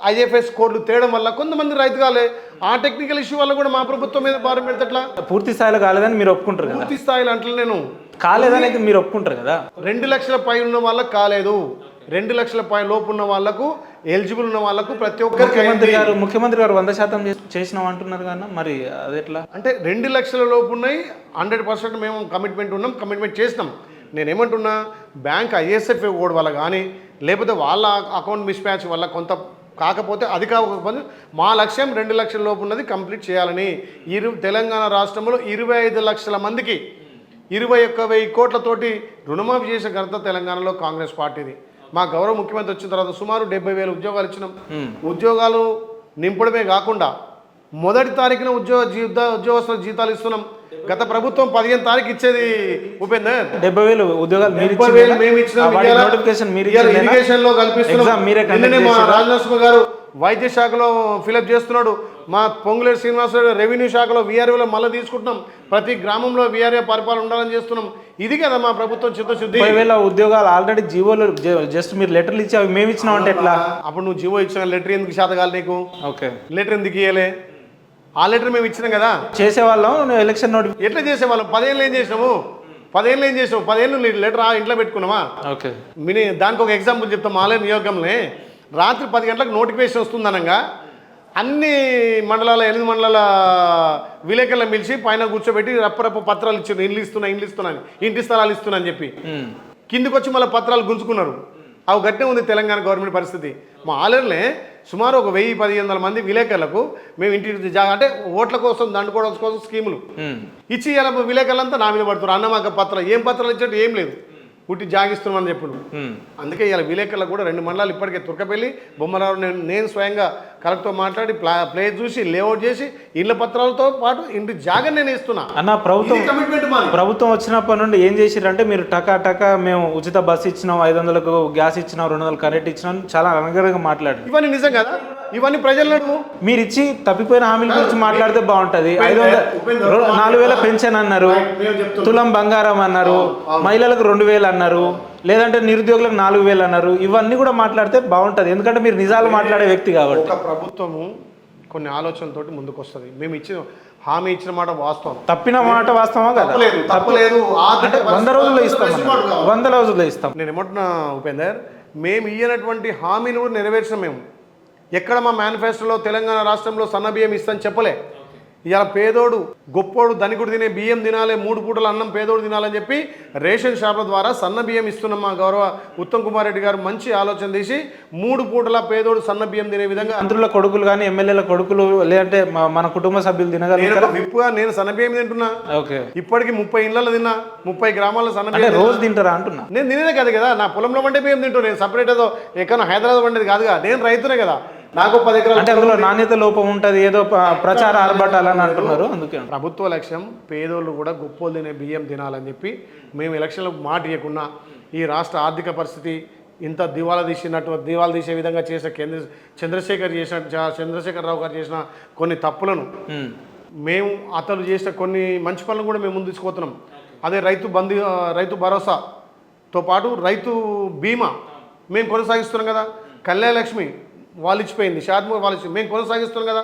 ఐఎఫ్ఎస్ కోడ్లు తేయడం వల్ల కొంతమంది రైతు కాలే, ఆ టెక్నికల్ ఇష్యూ వల్ల కూడా మా ప్రభుత్వం మీద భారం పెడతట్లా. పూర్తి స్థాయిలో కాలేదని మీరు ఒప్పుకుంటారు కదా? పూర్తి స్థాయిలో అంటే నేను కాలేదని అయితే మీరు ఒప్పుకుంటారు కదా? 2 లక్షల పై ఉన్న వాళ్ళకి కాలేదు, 2 లక్షల పై లోపు ఉన్న వాళ్ళకు, ఎలిజిబుల్ ఉన్న వాళ్ళకు ప్రతి ఒక్కరికి. ముఖ్యమంత్రి గారు 100% చేసినాం అంటున్నారు కదా, మరి అది ఎట్లా? అంటే 2 లక్షల లోపు ఉన్నాయి, 100% మేము కమిట్మెంట్ చేసినాం. నేనేమంటున్నా, బ్యాంక్ ఐఎస్ఎఫ్ఏ కోడ్ వల్ల కానీ లేకపోతే వాళ్ళ అకౌంట్ మిస్ మ్యాచ్ వల్ల కొంత కాకపోతే అది కాకపోతే మా లక్ష్యం 2 లక్షల లోపు ఉన్నది కంప్లీట్ చేయాలని. తెలంగాణ రాష్ట్రంలో 25 లక్షల మందికి 21,000 కోట్లతోటి రుణమాఫీ చేసిన ఘనత తెలంగాణలో కాంగ్రెస్ పార్టీది. మా గౌరవ ముఖ్యమంత్రి వచ్చిన తర్వాత సుమారు 70,000 ఉద్యోగాలు ఇచ్చినాం. ఉద్యోగాలు నింపడమే కాకుండా మొదటి తారీఖున ఉద్యోగస్తుల జీతాలు ఇస్తున్నాం. గత ప్రభుత్వం 15 తారీఖు ఇచ్చేది ఉపేందర్. 70,000 ఉద్యోగాలు మేము ఇరిగేషన్ లో కల్పిస్తున్నాం. రాజనరసింహ గారు వైద్య శాఖలో ఫిలప్ చేస్తున్నాడు. మా పొంగులేటి శ్రీనివాసరావు రెవెన్యూ శాఖలో వీఆర్ఓలో మళ్ళీ తీసుకుంటున్నాం. ప్రతి గ్రామంలో వీఆర్ఏ పరిపాలన ఉండాలని చేస్తున్నాం. ఇది కదా మా ప్రభుత్వం చిత్తశుద్ధి. 30,000 ఉద్యోగాలు ఆల్రెడీ జీవోలు జస్ట్ మీరు లెటర్లు ఇచ్చి అవి మేము ఇచ్చినాం అంటే ఎట్లా? అప్పుడు నువ్వు జీవో ఇచ్చిన లెటర్ ఎందుకు శాతగాలి నీకు? ఓకే, లెటర్ ఎందుకు ఇవ్వలే? ఆ లెటర్ మేము ఇచ్చినాం కదా. చేసేవాళ్ళం ఎలక్షన్ నోటిఫికేషన్ ఎట్లా చేసేవాళ్ళం? 10 ఏళ్ళు ఏం చేసినాము? 10 ఏళ్ళు ఏం చేసినావు? 10 ఏళ్ళు లెటర్ ఇంట్లో పెట్టుకున్నామా? ఓకే, దానికి ఒక ఎగ్జాంపుల్ చెప్తాం. ఆలయ నియోగంలో రాత్రి 10 గంటలకు నోటిఫికేషన్ వస్తుందనగా అన్ని మండలాల 8 మండలాల విలేకరులను పిలిచి పైన కూర్చోబెట్టి రప్పరప్ప పత్రాలు ఇచ్చారు. ఇండ్లు ఇస్తున్నాను, ఇంటి స్థలాలు ఇస్తున్నా అని చెప్పి కిందికి వచ్చి మళ్ళీ పత్రాలు గుంజుకున్నారు. అవి గట్టే ఉంది తెలంగాణ గవర్నమెంట్ పరిస్థితి. మా ఆలయంలో సుమారు ఒక 1000-1500 మంది విలేకరులకు మేము ఇంటి అంటే ఓట్ల కోసం దండుకోవడం కోసం స్కీములు ఇచ్చి ఇలా విలేకరులంతా నా మీద పడుతున్నారు. అన్నమాక పత్రాలు ఏం పత్రాలు ఇచ్చాడు? ఏం లేదు, పుట్టి జాగిస్తున్నామని చెప్పుడు. అందుకే ఇలా విలేకరులకు కూడా 2 మండలాలు ఇప్పటికే తుర్కపల్లి, బొమ్మరావు నేను స్వయంగా కలెక్టర్తో మాట్లాడి ప్లేస్ చూసి లేఅవుట్ చేసి ఇళ్ల పత్రాలతో పాటు ఇంటి జాగని నేను ఇస్తున్నా అన్న. ప్రభుత్వం వచ్చినప్పటి నుండి ఏం చేసిరంటే మీరు టకా మేము ఉచిత బస్సు ఇచ్చినాం, 500కు గ్యాస్ ఇచ్చినాం, 200 కరెంట్ ఇచ్చినాం, చాలా అనగరంగా మాట్లాడారు. ఇవన్నీ నిజం కదా? ఇవన్నీ ప్రజలను మీరు ఇచ్చి తప్పిపోయిన హామీల గురించి మాట్లాడితే బాగుంటది. 4,000 పెన్షన్ అన్నారు, తులం బంగారం అన్నారు, మహిళలకు 2,000 అన్నారు, లేదంటే నిరుద్యోగులకు 4,000 అన్నారు. ఇవన్నీ కూడా మాట్లాడితే బాగుంటది, ఎందుకంటే మీరు నిజాలు మాట్లాడే వ్యక్తి కాబట్టి. ఒక ప్రభుత్వము కొన్ని ఆలోచనలతోటి ముందుకు వస్తుంది. మేము హామీ ఇచ్చిన మాట వాస్తవం, తప్పిన మాట వాస్తవం కదా? తప్పలేదు. 100 రోజుల్లో ఇస్తాం, 100 రోజుల్లో ఇస్తాం. నేను ఏమంటున్నా ఉపేందర్, మేము ఇయ్యనటువంటి హామీని కూడా నెరవేర్చాం. మేము ఎక్కడ మా మేనిఫెస్టోలో తెలంగాణ రాష్ట్రంలో సన్న బియ్యం ఇస్తాను చెప్పలే. ఇలా పేదోడు గొప్పోడు ధనికుడు తినే బియ్యం తినాలి, 3 పూటల అన్నం పేదోడు తినాలని చెప్పి రేషన్ షాపుల ద్వారా సన్న బియ్యం ఇస్తున్నాం. మా గౌరవ ఉత్తమ్ కుమార్ రెడ్డి గారు మంచి ఆలోచన తీసి 3 పూటల పేదోడు సన్న బియ్యం తినే విధంగా మంత్రుల కొడుకులు కానీ ఎమ్మెల్యేల కొడుకులు లేదంటే మన కుటుంబ సభ్యులు తినగలుగుతారు. విప్పుగా నేను సన్న బియ్యం తింటున్నా. ఓకే, ఇప్పటికి 30 ఇళ్లలో తిన్నా, 30 గ్రామాల్లో సన్న బియ్యం రోజు తింటారా అంటున్నా. నేను తినేదే కాదు కదా, నా పొలంలో వండే బియ్యం తింటూ. నేను సపరేట్ ఏదో ఎక్కడ హైదరాబాద్ వండేది కాదుగా, నేను రైతునే కదా. నాకు 10 ఎకరాలు అంటే అందులో నాణ్యత లోపం ఉంటుంది, ఏదో ప్రచార ఆర్భటాలని అంటున్నారు. అందుకే ప్రభుత్వ లక్ష్యం పేదోళ్ళు కూడా గొప్పోలు తినే బియ్యం తినాలని చెప్పి మేము ఎలక్షన్లో మాట ఇవ్వకుండా ఈ రాష్ట్ర ఆర్థిక పరిస్థితి ఇంత దివాలా తీసే విధంగా చేసిన చంద్రశేఖరరావు గారు చేసిన కొన్ని తప్పులను మేము అతను చేసిన కొన్ని మంచి పనులు కూడా మేము ముందు తీసుకుపోతున్నాం. అదే రైతు భరోసాతో పాటు రైతు బీమా మేము కొనసాగిస్తున్నాం కదా. కళ్యాణ లక్ష్మి వాళ్ళు ఇచ్చిపోయింది, షాద్మూర్ వాళ్ళు ఇచ్చి మేము కొనసాగిస్తున్నాం కదా.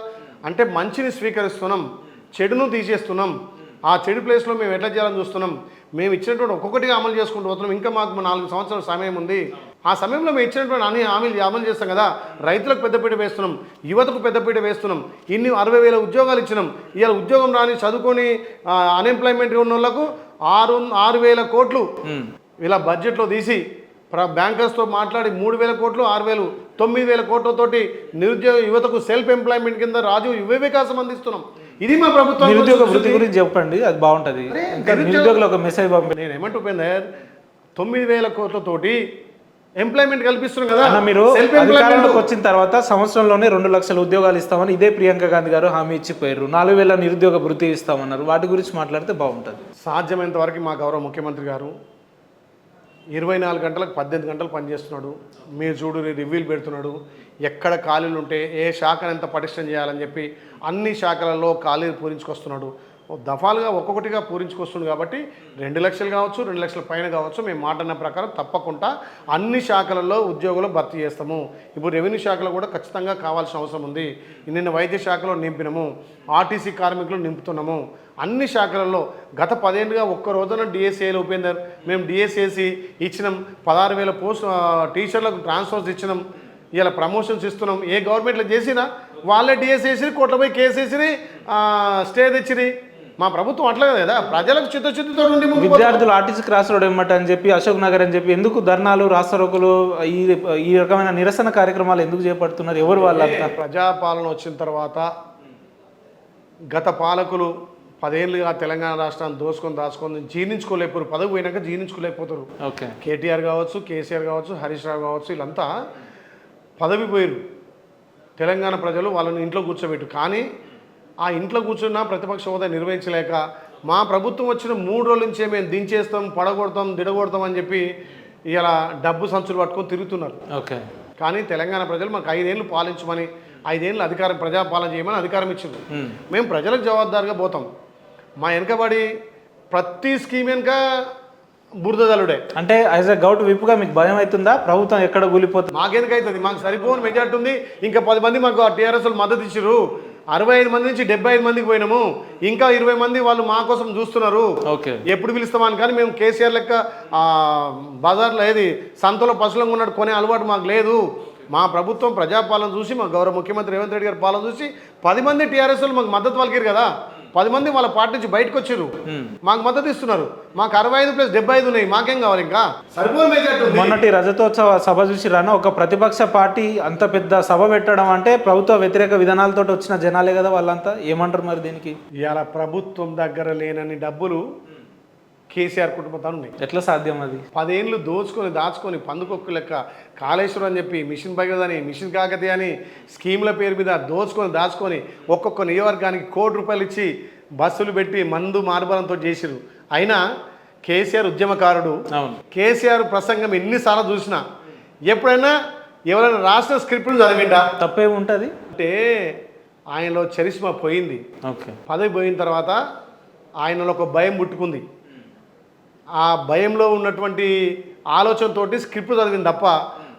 అంటే మంచిని స్వీకరిస్తున్నాం, చెడును తీసేస్తున్నాం. ఆ చెడు ప్లేస్లో మేము ఎట్లా చేయాలని చూస్తున్నాం. మేము ఇచ్చినటువంటి ఒక్కొక్కటిగా అమలు చేసుకుంటూ పోతున్నాం. ఇంకా మాకు 4 సంవత్సరాల సమయం ఉంది. ఆ సమయంలో మేము ఇచ్చినటువంటి అన్ని హామీలు అమలు చేస్తాం కదా. రైతులకు పెద్దపీట వేస్తున్నాం, యువతకు పెద్దపీట వేస్తున్నాం. 60,000 ఉద్యోగాలు ఇచ్చినాం. ఇవాళ ఉద్యోగం రాని చదువుకొని అన్ఎంప్లాయ్మెంట్ ఉన్న వాళ్ళకు 6,000 కోట్లు ఇలా బడ్జెట్లో తీసి బ్యాంకర్స్తో మాట్లాడి 3,000 కోట్లు, 6,000, 9,000 కోట్లతోటి నిరుద్యోగ యువతకు సెల్ఫ్ ఎంప్లాయ్మెంట్ కింద రాజు యువ వికాసం అందిస్తున్నాం. ఇది మా ప్రభుత్వం. నిరుద్యోగ వృత్తి గురించి చెప్పండి, అది బాగుంటుంది. నిరుద్యోగులు ఒక మెసేజ్ పంపండి. నేను ఏమంటుపోయిందర్ 9,000 కోట్లతోటి ఎంప్లాయ్మెంట్ కల్పిస్తున్నాం కదా. మీరు అధికారంలోకి వచ్చిన తర్వాత సంవత్సరంలోనే 2 లక్షల ఉద్యోగాలు ఇస్తామని ఇదే ప్రియాంక గాంధీ గారు హామీ ఇచ్చిపోయారు. 4,000 నిరుద్యోగ వృత్తి ఇస్తామన్నారు. వాటి గురించి మాట్లాడితే బాగుంటుంది. సాధ్యమైనంత వరకు మా గౌరవ ముఖ్యమంత్రి గారు 24 గంటలకు 18 గంటలు పనిచేస్తున్నాడు. మీరు చూడు రివ్యూలు పెడుతున్నాడు. ఎక్కడ ఖాళీలు ఉంటే ఏ శాఖను ఎంత పటిష్టం చేయాలని చెప్పి అన్ని శాఖలలో ఖాళీలు పూరించుకొస్తున్నాడు. దఫాలుగా ఒక్కొక్కటిగా పూరించుకొస్తుంది. కాబట్టి 2 లక్షలు కావచ్చు, 2 లక్షల పైన కావచ్చు, మేము మాట అన్న ప్రకారం తప్పకుండా అన్ని శాఖలలో ఉద్యోగులు భర్తీ చేస్తాము. ఇప్పుడు రెవెన్యూ శాఖలో కూడా ఖచ్చితంగా కావాల్సిన అవసరం ఉంది. నిన్న వైద్య శాఖలో నింపినాము, ఆర్టీసీ కార్మికులు నింపుతున్నాము. అన్ని శాఖలలో గత 10 ఏళ్ళుగా ఒక్క రోజున డిఎస్ఏలు ఉపేందర్ మేము డిఎస్ఏసి ఇచ్చినాం. 16,000 పోస్ట్ టీచర్లకు ట్రాన్స్ఫర్స్ ఇచ్చినాం. ఇలా ప్రమోషన్స్ ఇస్తున్నాం. ఏ గవర్నమెంట్లో చేసినా వాళ్ళే డిఎస్ఏసి కోట్లపై కేసేసి స్టే తెచ్చిరి. మా ప్రభుత్వం అట్లా కదా, ప్రజలకు చిత్తశుద్ధితో ఉండి విద్యార్థులు ఆర్టీసీ క్రాస్ రోడ్ ఏమంట అని చెప్పి, అశోక్ నగర్ అని చెప్పి ఎందుకు ధర్నాలు, రాస్తారోకులు, ఈ రకమైన నిరసన కార్యక్రమాలు ఎందుకు చేపడుతున్నారు? ఎవరు వాళ్ళంతా? ప్రజాపాలన వచ్చిన తర్వాత గత పాలకులు 10 ఏళ్ళుగా తెలంగాణ రాష్ట్రాన్ని దాచుకొని జీర్ణించుకోలేకపోరు. పదవి పోయినాక జీర్ణించుకోలేకపోతారు. ఓకే, కేటీఆర్ కావచ్చు, కేసీఆర్ కావచ్చు, హరీష్ రావు కావచ్చు, వీళ్ళంతా పదవి పోయారు. తెలంగాణ ప్రజలు వాళ్ళని ఇంట్లో కూర్చోబెట్టు. కానీ ఆ ఇంట్లో కూర్చున్న ప్రతిపక్ష హోదా నిర్వహించలేక మా ప్రభుత్వం వచ్చిన 3 రోజుల నుంచే మేము దించేస్తాం, పడగొడతాం, దిడగొడతాం అని చెప్పి ఇలా డబ్బు సంచులు పట్టుకొని తిరుగుతున్నారు. ఓకే, కానీ తెలంగాణ ప్రజలు మాకు 5 ఏళ్ళు పాలించమని 5 ఏళ్ళు అధికారం ప్రజాపాలన చేయమని అధికారం ఇచ్చింది. మేము ప్రజలకు జవాబుదారుగా పోతాం. మా వెనకబడి ప్రతి స్కీమ్ వెనుక బురదలుడే. అంటే యాజ్ ఎ గౌట్ విప్పుగా మీకు భయం అవుతుందా ప్రభుత్వం ఎక్కడ కూలిపోతుంది? మాకెందుకైతుంది? మాకు సరిపోని మెజార్టీ ఉంది. ఇంకా 10 మంది మాకు టీఆర్ఎస్ మద్దతు ఇచ్చారు. 65 మంది నుంచి 75 మందికి పోయినాము. ఇంకా 20 మంది వాళ్ళు మా కోసం చూస్తున్నారు. ఓకే, ఎప్పుడు పిలుస్తామని. కానీ మేము కేసీఆర్ లెక్క బజార్లో ఏది సంతలో పశువులంగా ఉన్నట్టు కొనే అలవాటు మాకు లేదు. మా ప్రభుత్వం ప్రజాపాలన చూసి, మా గౌరవ ముఖ్యమంత్రి రేవంత్ రెడ్డి గారి పాలన చూసి 10 మంది టీఆర్ఎస్ వాళ్ళు మాకు మద్దతు పలికారు కదా. 10 మంది వాళ్ళ పార్టీ నుంచి బయటకు వచ్చారు, మాకు మద్దతు ఇస్తున్నారు. మాకు 65+75 ఉన్నాయి. మాకేం కావాలి? ఇంకా సరిపోని మెజార్టీ ఉంది. మొన్నటి రజతోత్సవ సభ చూసి రాను ఒక ప్రతిపక్ష పార్టీ అంత పెద్ద సభ పెట్టడం అంటే ప్రభుత్వ వ్యతిరేక విధానాలతో వచ్చిన జనాలే కదా వాళ్ళంతా. ఏమంటారు మరి దీనికి? ఇవాళ ప్రభుత్వం దగ్గర లేనన్ని డబ్బులు కేసీఆర్ కుటుంబంతో ఉన్నాయి. ఎట్లా సాధ్యం అది? 10 ఏళ్ళు దాచుకొని పందుకొక్కు లెక్క కాళేశ్వరం అని చెప్పి మిషన్ భగీరథ అని మిషన్ కాకతీయ అని స్కీముల పేరు మీద దాచుకొని ఒక్కొక్క నియోజకవర్గానికి ₹1,00,00,000 ఇచ్చి బస్సులు పెట్టి మందు మార్బలంతో చేసిరు. అయినా కేసీఆర్ ఉద్యమకారుడు. కేసీఆర్ ప్రసంగం ఎన్నిసార్లు చూసినా ఎప్పుడైనా ఎవరైనా రాసిన స్క్రిప్ట్ను చదివిండా? తప్పేముంటుంది అంటే ఆయనలో చరిష్మా పోయింది. ఓకే, పదవి పోయిన తర్వాత ఆయనలో ఒక భయం పుట్టుకుంది. ఆ భయంలో ఉన్నటువంటి ఆలోచనతోటి స్క్రిప్ట్ చదివింది తప్ప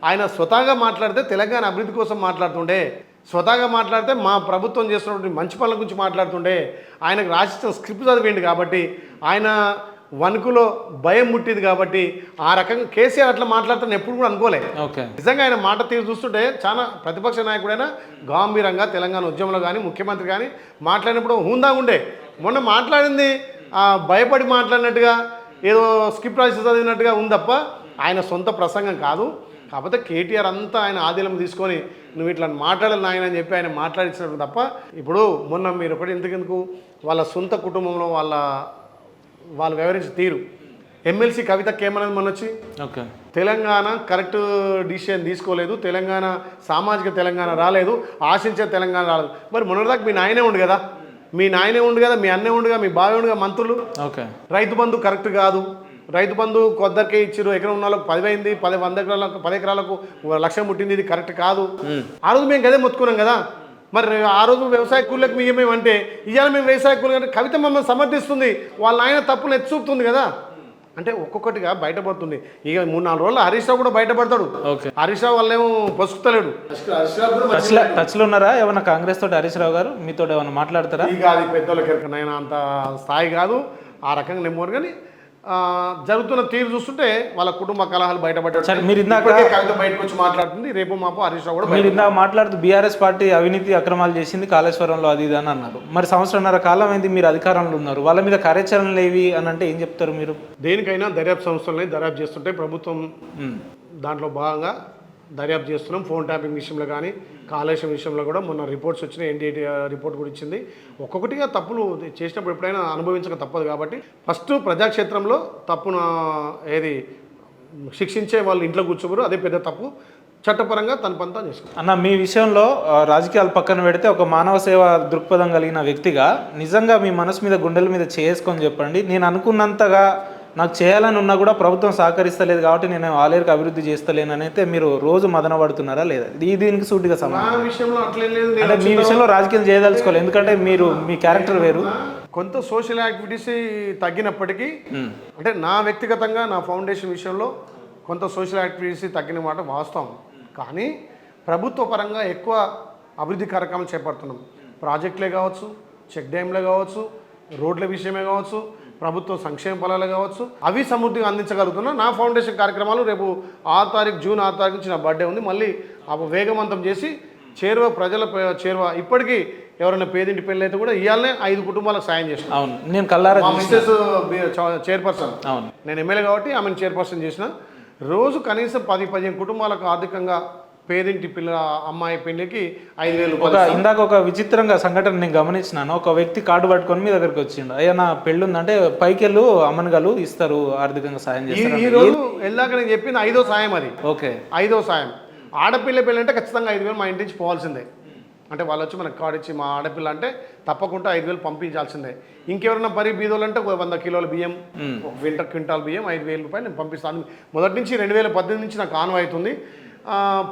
ఆయన స్వతహాగా మాట్లాడితే తెలంగాణ అభివృద్ధి కోసం మాట్లాడుతుండే, స్వతహాగా మాట్లాడితే మా ప్రభుత్వం చేస్తున్నటువంటి మంచి పనుల గురించి మాట్లాడుతుండే. ఆయనకు రాసిన స్క్రిప్ట్ చదివింది కాబట్టి ఆయన వణుకులో భయం ముట్టింది కాబట్టి ఆ రకంగా కేసీఆర్ అట్లా మాట్లాడుతాను ఎప్పుడు కూడా అనుకోలే. నిజంగా ఆయన మాట తీరు చూస్తుంటే చాలా ప్రతిపక్ష నాయకుడైనా గాంభీరంగా తెలంగాణ ఉద్యమంలో కానీ ముఖ్యమంత్రి కానీ మాట్లాడినప్పుడు హుందాగా ఉండే. మొన్న మాట్లాడింది భయపడి మాట్లాడినట్టుగా ఏదో స్క్రిప్ట్ రాసి చదివినట్టుగా ఉంది తప్ప ఆయన సొంత ప్రసంగం కాదు. కాకపోతే కేటీఆర్ అంతా ఆయన ఆధీనం తీసుకొని నువ్వు ఇట్లా మాట్లాడాలి నాయన అని చెప్పి ఆయన మాట్లాడించినట్టు తప్ప. ఇప్పుడు మొన్న మీరు ఒకటి ఎందుకు వాళ్ళ సొంత కుటుంబంలో వాళ్ళు వ్యవహరించిన తీరు ఎమ్మెల్సీ కవితకి ఏమన్నది మొన్న వచ్చి తెలంగాణ కరెక్ట్ డిసిషన్ తీసుకోలేదు, తెలంగాణ సామాజిక తెలంగాణ రాలేదు, ఆశించే తెలంగాణ రాలేదు. మరి మొన్నటిదాకా మీ నాయనే ఉండు కదా, మీ అన్నే ఉండుగా, మీ బావి ఉండుగా మంత్రులు. రైతు బంధు కరెక్ట్ కాదు, రైతు బంధు కొద్దరికే ఇచ్చారు, ఎకరం ఉన్న వాళ్ళకు 10 అయింది, 10 ఎకరాలకు 1,00,000 ముట్టింది, ఇది కరెక్ట్ కాదు. ఆ రోజు మేము గదే మొత్తుకున్నాం కదా. మరి ఆ రోజు వ్యవసాయ కూలీలకు మేమేమంటే ఇవాళ మేము వ్యవసాయ కూలీలు అంటే కవిత మమ్మల్ని సమర్థిస్తుంది, వాళ్ళ ఆయన తప్పులు ఎత్తి చూపుతుంది కదా. అంటే ఒక్కొక్కటిగా బయటపడుతుంది. ఇక 3-4 రోజులు హరీష్ రావు కూడా బయటపడతాడు. హరీష్ రావు వాళ్ళేమో పసుకుతలేడు. టచ్లో ఉన్నారా ఏమన్నా కాంగ్రెస్ తోటి హరీష్ రావు గారు? మీతో ఏమన్నా మాట్లాడతారా? ఇక అది పెద్దోళ్ళకి ఎరకనైనా అంత స్థాయి కాదు, ఆ రకంగా నెమ్మరు. కానీ జరుగుతున్న తీరు చూస్తుంటే వాళ్ళ కుటుంబ కలహాలు బయటపడ్డాడు. మీరు ఇందాక కవిత బయటకు వచ్చి మాట్లాడుతుంది, రేపు మాపు హరీష్ రావు కూడా. మీరు ఇందాక మాట్లాడుతూ బీఆర్ఎస్ పార్టీ అవినీతి అక్రమాలు చేసింది కాళేశ్వరంలో అది ఇది అని అన్నారు. మరి 1.5 కాలం అయింది మీరు అధికారంలో ఉన్నారు, వాళ్ళ మీద కార్యాచరణలు ఏవి అని అంటే ఏం చెప్తారు మీరు? దేనికైనా దర్యాప్తు సంస్థలని దర్యాప్తు చేస్తుంటే ప్రభుత్వం దాంట్లో భాగంగా దర్యాప్తు చేస్తున్నాం. ఫోన్ ట్యాపింగ్ విషయంలో కానీ కాళేశ్వరం విషయంలో కూడా మొన్న రిపోర్ట్స్ వచ్చినాయి. ఎన్డీఏ రిపోర్ట్ కూడా ఇచ్చింది. ఒక్కొక్కటిగా తప్పులు చేసినప్పుడు ఎప్పుడైనా అనుభవించక తప్పదు కాబట్టి ఫస్ట్ ప్రజాక్షేత్రంలో తప్పును శిక్షించే వాళ్ళు ఇంట్లో కూర్చోబరు, అదే పెద్ద తప్పు. చట్టపరంగా తన పంతా చేసుకుంటాం. అన్న, మీ విషయంలో రాజకీయాలు పక్కన పెడితే ఒక మానవ సేవ దృక్పథం కలిగిన వ్యక్తిగా నిజంగా మీ మనసు మీద గుండెల మీద చేసుకొని చెప్పండి, నేను అనుకున్నంతగా నాకు చేయాలని ఉన్నా కూడా ప్రభుత్వం సహకరిస్తలేదు కాబట్టి నేను ఆలేరుకు అభివృద్ధి చేస్తలేనని అయితే మీరు రోజు మదన పడుతున్నారా లేదా? దీనికి సూటిగా సమాధానం. అంటే మీ విషయంలో రాజకీయం చేయదలుచుకోలేదు, ఎందుకంటే మీరు మీ క్యారెక్టర్ వేరు. కొంత సోషల్ యాక్టివిటీస్ తగ్గినప్పటికీ అంటే నా వ్యక్తిగతంగా నా ఫౌండేషన్ విషయంలో కొంత సోషల్ యాక్టివిటీస్ తగ్గిన మాట వాస్తవం. కానీ ప్రభుత్వ పరంగా ఎక్కువ అభివృద్ధి కార్యక్రమాలు చేపడుతున్నాం. ప్రాజెక్టులే కావచ్చు, చెక్ డ్యామ్లే కావచ్చు, రోడ్ల విషయమే కావచ్చు, ప్రభుత్వ సంక్షేమ ఫలాలు కావచ్చు, అవి సమృద్ధిగా అందించగలుగుతున్నా. నా ఫౌండేషన్ కార్యక్రమాలు రేపు జూన్ 6 తారీఖు నుంచి నా బర్త్డే ఉంది. మళ్ళీ వేగవంతం చేసి ప్రజల చేరువ. ఇప్పటికీ ఎవరైనా పేదింటి పెళ్ళి అయితే కూడా ఇవాళనే 5 కుటుంబాలకు సాయం చేసిన. అవును, నేను కల్లారా మిస్సెస్ చైర్పర్సన్, నేను ఎమ్మెల్యే కాబట్టి ఆమెను చైర్పర్సన్ చేసిన. రోజు కనీసం 10-15 కుటుంబాలకు ఆర్థికంగా పేదింటి అమ్మాయి పెళ్లికి 5,000. ఇందాక ఒక విచిత్రంగా సంఘటన నేను గమనించినాను. ఒక వ్యక్తి కార్డు పట్టుకొని మీ దగ్గరికి వచ్చిండు, అయ్యా నా పెళ్ళి ఉందంటే పైకెళ్ళు అమ్మనగాలు ఇస్తారు, ఆర్థికంగా సాయం చేస్తారు. ఈ రోజు వెళ్ళాక నేను చెప్పింది 5వ సాయం. అది ఓకే, 5వ సాయం. ఆడపిల్ల పెళ్ళి అంటే ఖచ్చితంగా 5,000 మా ఇంటి నుంచి పోవాల్సిందే. అంటే వాళ్ళు వచ్చి మనకు కార్డు ఇచ్చి మా ఆడపిల్ల అంటే తప్పకుండా 5,000 పంపించాల్సిందే. ఇంకెవరైనా బీదోళ్ళు అంటే 100 కిలోల బియ్యం, ఒక క్వింటాల్ బియ్యం 5,000 రూపాయలు నేను పంపిస్తాను. మొదటి నుంచి 2018 నుంచి నాకు ఆన్వ అవుతుంది.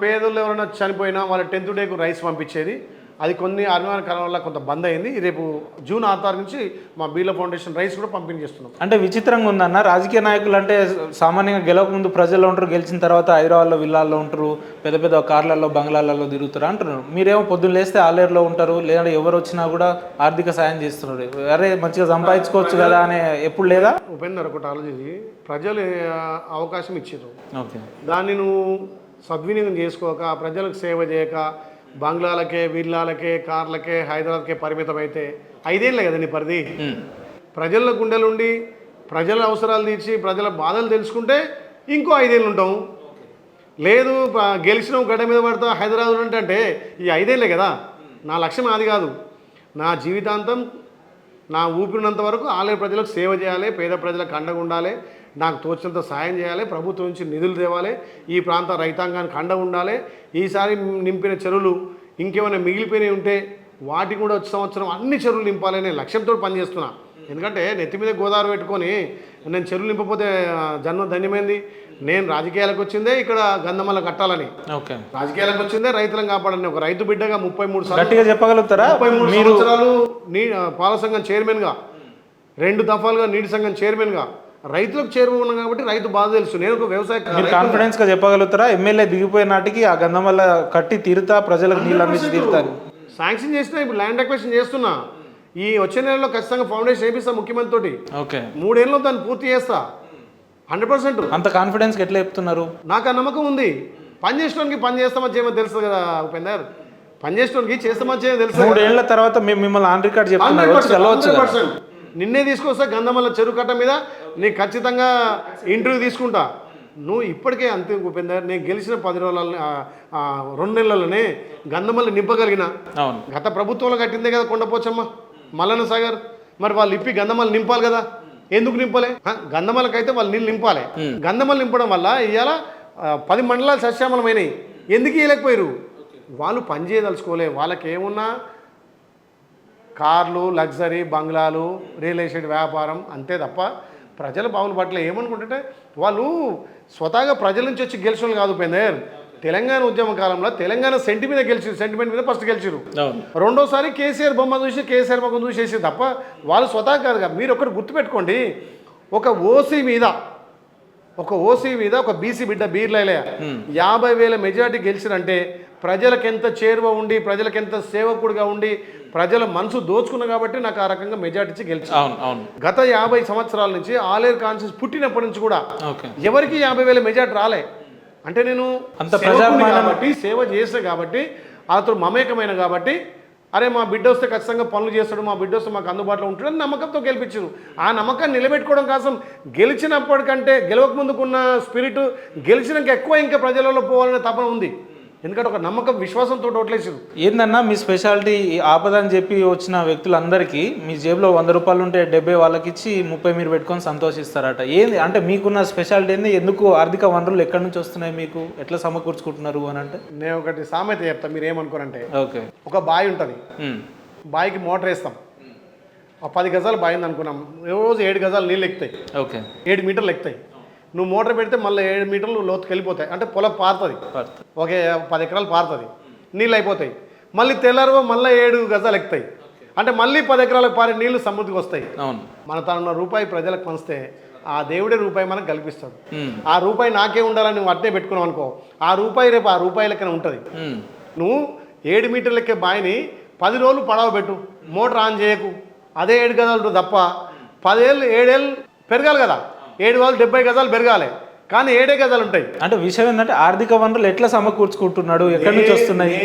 పేదలు ఎవరైనా చనిపోయినా వాళ్ళ 10th డేకు రైస్ పంపించేది. అది కొన్ని అనివార్య కారణాల వల్ల కొంత బంద్ అయింది. రేపు జూన్ 6 నుంచి మా బీర్లా ఫౌండేషన్ రైస్ కూడా పంపిణీ చేస్తున్నాం. అంటే విచిత్రంగా ఉందన్న, రాజకీయ నాయకులు అంటే సామాన్యంగా గెలవక ముందు ప్రజల్లో ఉంటారు, గెలిచిన తర్వాత హైదరాబాద్లో విల్లాల్లో ఉంటారు, పెద్ద పెద్ద కార్లలో బంగ్లాలలో తిరుగుతారు అంటున్నారు. మీరేమో పొద్దున్న లేస్తే ఆలేరులో ఉంటారు, లేదంటే ఎవరు వచ్చినా కూడా ఆర్థిక సాయం చేస్తున్నారు. అరే మంచిగా సంపాదించుకోవచ్చు కదా అని ఎప్పుడు లేదా? ఉపేందర్ ఒకటి ఆలోచించి ప్రజలు అవకాశం ఇచ్చారు, ఓకే, దాన్ని నువ్వు సద్వినియోగం చేసుకోక ప్రజలకు సేవ చేయక బంగ్లాలకే విల్లాలకే కార్లకే హైదరాబాద్కే పరిమితం అయితే 5 ఏళ్ళే కదా నీ పరిధి. ప్రజల గుండెలుండి ప్రజల అవసరాలు తీర్చి ప్రజల బాధలు తెలుసుకుంటే ఇంకో 5 ఏళ్ళు ఉంటాం. లేదు గెలిచిన గడ్డ మీద పడతా హైదరాబాద్ అంటే ఈ 5 ఏళ్ళే కదా. నా లక్ష్యం అది కాదు. నా జీవితాంతం నా ఊపిరినంత వరకు ఆలయ ప్రజలకు సేవ చేయాలి, పేద ప్రజలకు అండగా ఉండాలి, నాకు తోచినంత సాయం చేయాలి, ప్రభుత్వం నుంచి నిధులు తేవాలి, ఈ ప్రాంత రైతాంగానికి అండ ఉండాలి. ఈసారి నింపిన చెరువులు ఇంకేమైనా మిగిలిపోయినవి ఉంటే వాటికి కూడా వచ్చే సంవత్సరం అన్ని చెరువులు నింపాలనే లక్ష్యంతో పనిచేస్తున్నా. ఎందుకంటే నెత్తి మీద గోదావరి పెట్టుకొని నేను చెరువులు నింపకపోతే జన్మ ధన్యమైంది. నేను రాజకీయాలకు వచ్చిందే ఇక్కడ గంధమల్ల కట్టాలని, రాజకీయాలకు వచ్చిందే రైతులను కాపాడని. ఒక రైతు బిడ్డగా 33 చెప్పగలుగుతారా? 33 సంవత్సరాలు పాల సంఘం చైర్మన్గా, 2 దఫాలుగా నీటి సంఘం చైర్మన్గా రైతులకు చేరుకున్నాం కాబట్టి రైతు బాధ తెలుసు. నేను ఒక వ్యవసాయ కాన్ఫిడెన్స్ గా చెప్పగలుగుతారా? ఎమ్మెల్యే దిగిపోయిన నాటికి ఆ గంధమల్ల కట్టి తీరుతా, ప్రజలకు నీళ్ళు అందించి తీరుతారు. శాంక్షన్ చేసినా, ఇప్పుడు ల్యాండ్ అక్విజిషన్ చేస్తున్నా. ఈ వచ్చే నెలలో ఖచ్చితంగా ఫౌండేషన్ వేపిస్తా ముఖ్యమంత్రి తోటి. ఓకే, 3 ఏళ్ళలో దాన్ని పూర్తి చేస్తా 100%. అంత కాన్ఫిడెన్స్ ఎట్లా చెప్తున్నారు? నాకు ఆ నమ్మకం ఉంది. పని చేసడానికి పని చేస్తామని చేయమని తెలుసు కదా ఉపేందర్, పని చేసడానికి చేస్తామని చేయమని తెలుసు. 3 ఏళ్ల తర్వాత మేము మిమ్మల్ని ఆన్ రికార్డ్ చెప్తున్నారు. 100% నిన్నే తీసుకొస్తా గంధమల్ల చెరువు కట్ట మీద నీకు ఖచ్చితంగా ఇంటర్వ్యూ తీసుకుంటా. నువ్వు ఇప్పటికే అంతే ఉపేందర్, నేను గెలిచిన 10 రోజుల 2 నెలలనే గంధమల్ల నింపగలిగిన. గత ప్రభుత్వంలో కట్టిందే కదా కొండపోచమ్మ, మల్లన్న సాగర్. మరి వాళ్ళు ఇప్పి గంధమల్ల నింపాలి కదా, ఎందుకు నింపలే? గంధమల్లకైతే వాళ్ళు నీళ్ళు నింపాలి. గంధమల్ల నింపడం వల్ల ఇవాళ 10 మండలాలు సస్యామలమైనవి. ఎందుకు ఇవ్వలేకపోయారు? వాళ్ళు పని చేయదలుచుకోలే. వాళ్ళకి ఏమున్నా కార్లు, లగ్జరీ బంగ్లాలు, రియల్ ఎస్టేట్ వ్యాపారం అంతే తప్ప ప్రజల బావుల పట్ల ఏమనుకుంటుంటే వాళ్ళు స్వతహాగా ప్రజల నుంచి వచ్చి గెలిచిన కాదు ఉపేందర్. తెలంగాణ ఉద్యమ కాలంలో తెలంగాణ సెంటిమెంట్ మీద ఫస్ట్ గెలిచారు. రెండోసారి కేసీఆర్ బొమ్మ చూసి కేసీఆర్ ముఖం చూసేసి తప్ప వాళ్ళు స్వతహా కాదుగా. మీరు ఒకటి గుర్తుపెట్టుకోండి, ఒక ఓసీ మీద ఒక బీసీ బిడ్డ బీర్లైలే 50,000 మెజార్టీ గెలిచిరంటే ప్రజలకెంత చేరువ ఉండి, ప్రజలకెంత సేవకుడిగా ఉండి, ప్రజల మనసు దోచుకున్నా కాబట్టి నాకు ఆ రకంగా మెజార్టీ ఇచ్చి గెలిచాను. గత 50 సంవత్సరాల నుంచి ఆలేరు కాన్షియస్ పుట్టినప్పటి నుంచి కూడా ఎవరికి 50,000 మెజార్టీ రాలే. అంటే నేను అంత కాబట్టి సేవ చేసా కాబట్టి అతను మమేకమైన కాబట్టి అరే మా బిడ్డ వస్తే ఖచ్చితంగా పనులు చేస్తాడు, మా బిడ్డ వస్తే మాకు అందుబాటులో ఉంటాడని నమ్మకంతో గెలిపించారు. ఆ నమ్మకాన్ని నిలబెట్టుకోవడం కోసం గెలిచినప్పటికంటే గెలవక ముందుకున్న స్పిరిట్ గెలిచినాక ఎక్కువ ఇంకా ప్రజలలో పోవాలనే తపన ఉంది. ఎందుకంటే ఒక నమ్మకం విశ్వాసంతో ఓట్లేసారు. ఏందన్నా మీ స్పెషాలిటీ? ఆపదని చెప్పి వచ్చిన వ్యక్తులందరికీ మీ జేబులో 100 రూపాయలు ఉంటే 70 వాళ్ళకి ఇచ్చి 30 మీరు పెట్టుకొని సంతోషిస్తారట. ఏంది అంటే మీకున్న స్పెషాలిటీ ఏంది? ఎందుకు ఆర్థిక వనరులు ఎక్కడి నుంచి వస్తున్నాయి మీకు? ఎట్లా సమకూర్చుకుంటున్నారు అని అంటే నేను ఒకటి సామెత చెప్తా, మీరు ఏమనుకోరంటే ఓకే, ఒక బావి ఉంటుంది, బావికి మోటార్ వేస్తాం, 10 గజాలు బావి ఉంది అనుకున్నాం, రోజు 7 గజాలు నీళ్ళు ఎక్కుతాయి. ఓకే, 7 మీటర్లు ఎక్కుతాయి. నువ్వు మోటార్ పెడితే మళ్ళీ 7 మీటర్లు లోతుకి వెళ్ళిపోతాయి. అంటే పొలం పారుతుంది, ఓకే 10 ఎకరాలు పారుతుంది, నీళ్ళు అయిపోతాయి. మళ్ళీ తెల్లారు మళ్ళీ 7 గజాలు ఎక్కుతాయి. అంటే మళ్ళీ 10 ఎకరాలకు పారే నీళ్లు సమృద్ధికి వస్తాయి. మన తన రూపాయి ప్రజలకు పంచితే ఆ దేవుడే రూపాయి మనకు కల్పిస్తాడు. ఆ రూపాయి నాకే ఉండాలని నువ్వు అట్నే పెట్టుకున్నావు అనుకో, ఆ రూపాయి రేపు ఆ రూపాయి లెక్కన ఉంటుంది. నువ్వు 7 మీటర్ల లెక్కే బావిని 10 రోజులు పడవ పెట్టు, మోటార్ ఆన్ చేయకు, అదే 7 గజాలు తప్ప 10 ఏళ్ళు 7 ఏళ్ళు పెరగాలి కదా. 7 వాళ్ళు 70 గజాలు పెరగాలి, కానీ 7 గజాలు ఉంటాయి. అంటే విషయం ఏంటంటే ఆర్థిక వనరులు ఎట్లా సమకూర్చుకుంటున్నాడు, ఎక్కడి నుంచి వస్తున్నాయి,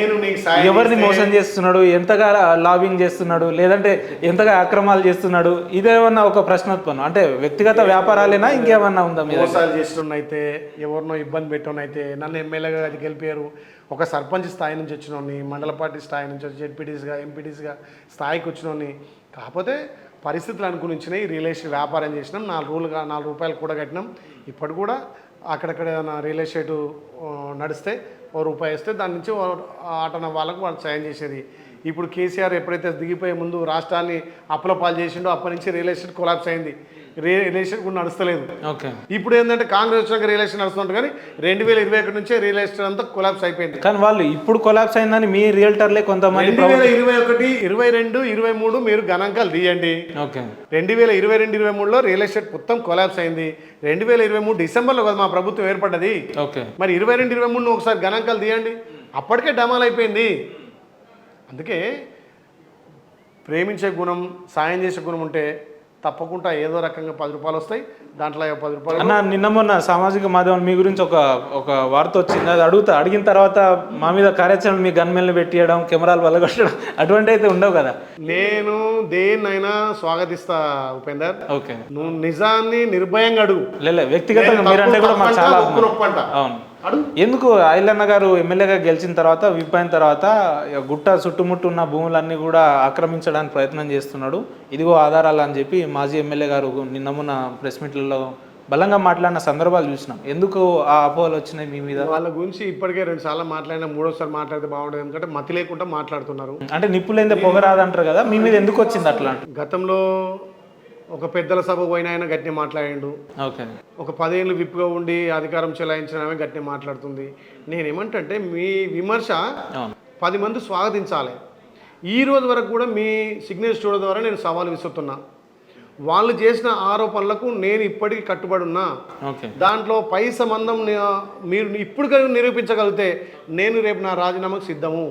ఎవరిని మోసం చేస్తున్నాడు, ఎంతగా లాబింగ్ చేస్తున్నాడు, లేదంటే ఎంతగా అక్రమాలు చేస్తున్నాడు, ఇదేమన్నా ఒక ప్రశ్నాత్మకం. అంటే వ్యక్తిగత వ్యాపారాలేనా ఇంకేమన్నా ఉందా? మోసాలు చేస్తున్నైతే, ఎవరినో ఇబ్బంది పెట్టినైతే, నన్ను ఎమ్మెల్యేగా గెలిపారు, ఒక సర్పంచ్ స్థాయి నుంచి వచ్చినోని, మండల పార్టీ స్థాయి నుంచి వచ్చి జెడ్పీటీసీగా ఎంపీటీసీగా స్థాయికి వచ్చినోని. కాకపోతే పరిస్థితులు అనుకునిచ్చినాయి, రియల్ ఎస్టేట్ వ్యాపారం చేసినాం, 4 రూపాయలు కూడా కట్టినాం. ఇప్పుడు కూడా అక్కడక్కడ ఏదైనా రియల్ ఎస్టేట్ నడిస్తే ₹1 ఇస్తే దాని నుంచి ఆటన వాళ్ళకు వాళ్ళు సాయం చేసేది. ఇప్పుడు కేసీఆర్ ఎప్పుడైతే దిగిపోయే ముందు రాష్ట్రాన్ని అప్పుల పాలు చేసిండో అప్పటి నుంచి రియల్ ఎస్టేట్ కొలాప్స్ అయింది. రియల్ కూడా నడుస్తలేదు. ఓకే. ఇప్పుడు ఏంటంటే కాంగ్రెస్ వచ్చినాక రియల్ ఎస్టేట్ నడుస్తుంటుంది, కానీ 2021 నుంచే రియల్ ఎస్టేట్ అంతా కొలాప్స్ అయిపోయింది. కానీ వాళ్ళు ఇప్పుడు కొలాప్స్ అయిందని మీ రియల్టర్లే కొంతమంది 2021, 22, 23 మీరు గణాంకాలు తీయండి. ఓకే. 2022, 23లో రియల్ ఎస్టేట్ మొత్తం కొలాప్స్ అయింది. 2023 డిసెంబర్లో కదా మా ప్రభుత్వం ఏర్పడ్డది. ఓకే. మరి 22, 23 ఒకసారి గణాంకాలు తీయండి, అప్పటికే డమాల్ అయిపోయింది. అందుకే ప్రేమించే గుణం, సాయం చేసే గుణం ఉంటే తప్పకుండా ఏదో రకంగా 10 రూపాయలు వస్తాయి. దాంట్లో 10 రూపాయలు. అన్న నిన్న మొన్న సామాజిక మాధ్యమం మీ గురించి ఒక వార్త వచ్చింది, అది అడిగిన తర్వాత మా మీద కార్యాచరణ మీ గన్మెన్లు పెట్టియడం, కెమెరాలు వల్ల కొట్టడం అటువంటి అయితే ఉండవు కదా. నేను దేన్నైనా స్వాగతిస్తా ఉపేందర్. ఓకే. నువ్వు నిజాన్ని నిర్భయంగా అడుగు. లే వ్యక్తిగతంగా మీరంటే కూడా మాకు చాలా అవును. ఎందుకు ఐలన్న గారు ఎమ్మెల్యేగా గెలిచిన తర్వాత విప్ అయిన తర్వాత గుట్ట చుట్టుముట్టు ఉన్న భూములన్నీ కూడా ఆక్రమించడానికి ప్రయత్నం చేస్తున్నాడు, ఇదిగో ఆధారాలు అని చెప్పి మాజీ ఎమ్మెల్యే గారు నిన్న మొన్న ప్రెస్ మీట్లలో బలంగా మాట్లాడిన సందర్భాలు చూసినాం. ఎందుకు ఆ అపోహలు వచ్చినాయి మీ మీద? వాళ్ళ గురించి ఇప్పటికే 2 సార్లు మాట్లాడినా, 3వసారి మాట్లాడితే బాగుండదు. ఎందుకంటే మతి లేకుండా మాట్లాడుతున్నారు. అంటే నిప్పులేందే పొగరాదంటారు కదా, మీ మీద ఎందుకు వచ్చింది అట్లా? గతంలో ఒక పెద్దల సభ పోయిన ఆయన గట్టిగా మాట్లాడిండు. ఓకే. ఒక 10 ఏళ్ళు విప్గా ఉండి అధికారం చెలాయించిన ఆమె గట్టిగా మాట్లాడుతుంది. నేనేమంటే మీ విమర్శ 10 మంది స్వాగతించాలి. ఈ రోజు వరకు కూడా మీ సిగ్నల్ స్టూడియో ద్వారా నేను సవాల్ విసురుతున్నా. వాళ్ళు చేసిన ఆరోపణలకు నేను ఇప్పటికీ కట్టుబడి ఉన్నా. దాంట్లో పై సంబంధం మీరు ఇప్పుడు నిరూపించగలిగితే నేను రేపు నా రాజీనామాకు సిద్ధము.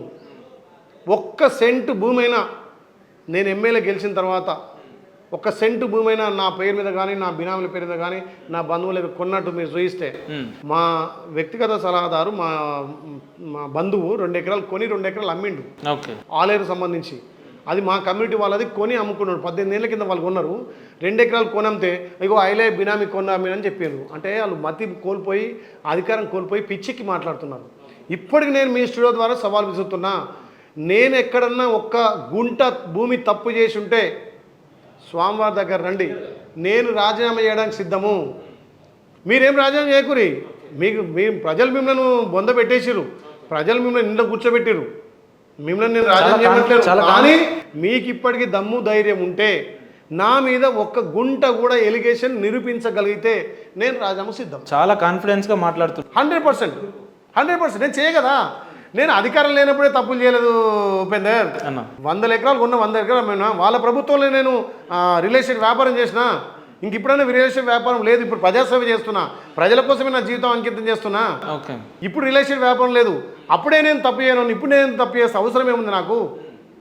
1 సెంటు భూమి అయినా నేను ఎమ్మెల్యే గెలిచిన తర్వాత 1 సెంటు భూమి అయినా నా పేరు మీద కానీ, నా బినామీల పేరు మీద కానీ, నా బంధువులు కొన్నట్టు మీరు చూయిస్తే మా వ్యక్తిగత సలహాదారు మా బంధువు 2 ఎకరాలు కొని 2 ఎకరాలు అమ్మిండు. ఆలేరు సంబంధించి అది మా కమ్యూనిటీ వాళ్ళది కొని అమ్ముకున్నాడు. 18 ఏళ్ళ కింద వాళ్ళు కొన్నారు. 2 ఎకరాలు కొనంతే ఇగో ఐలే బినామీ కొన్నామని చెప్పారు. అంటే వాళ్ళు మతి కోల్పోయి, అధికారం కోల్పోయి పిచ్చికి మాట్లాడుతున్నారు. ఇప్పటికి నేను మీ స్టూడియో ద్వారా సవాల్ విసురుతున్నా. నేను ఎక్కడన్నా 1 గుంట భూమి తప్పు చేసి ఉంటే స్వామివారి దగ్గర రండి, నేను రాజీనామా చేయడానికి సిద్ధము. మీరేం రాజీనామా చేయకూరి, మీ ప్రజలు మిమ్మల్ని బొంద పెట్టేసిరు, ప్రజలు మిమ్మల్ని నిండా కూర్చోబెట్టిరు, మిమ్మల్ని నేను రాజీనామా చేయట్లేదు. కానీ మీకు ఇప్పటికీ దమ్ము ధైర్యం ఉంటే నా మీద 1 గుంట కూడా ఎలిగేషన్ నిరూపించగలిగితే నేను రాజీనామా సిద్ధం. చాలా కాన్ఫిడెన్స్గా మాట్లాడుతున్నాను. 100% నేను చేయగదా. నేను అధికారం లేనప్పుడే తప్పులు చేయలేదు ఉపేందర్. 100 ఎకరాలు కొన్న 100 ఎకరాలు అమ్మినా. వాళ్ళ ప్రభుత్వంలో నేను రియల్ ఎస్టేట్ వ్యాపారం చేసిన. ఇంక ఇప్పుడైనా రియల్ ఎస్టేట్ వ్యాపారం లేదు, ఇప్పుడు ప్రజాసేవ చేస్తున్నా, ప్రజల కోసమే నా జీవితం అంకితం చేస్తున్నా. ఇప్పుడు రియల్ ఎస్టేట్ వ్యాపారం లేదు. అప్పుడే నేను తప్పు చేయను, ఇప్పుడు నేను తప్పు చేస్తే అవసరం ఏముంది?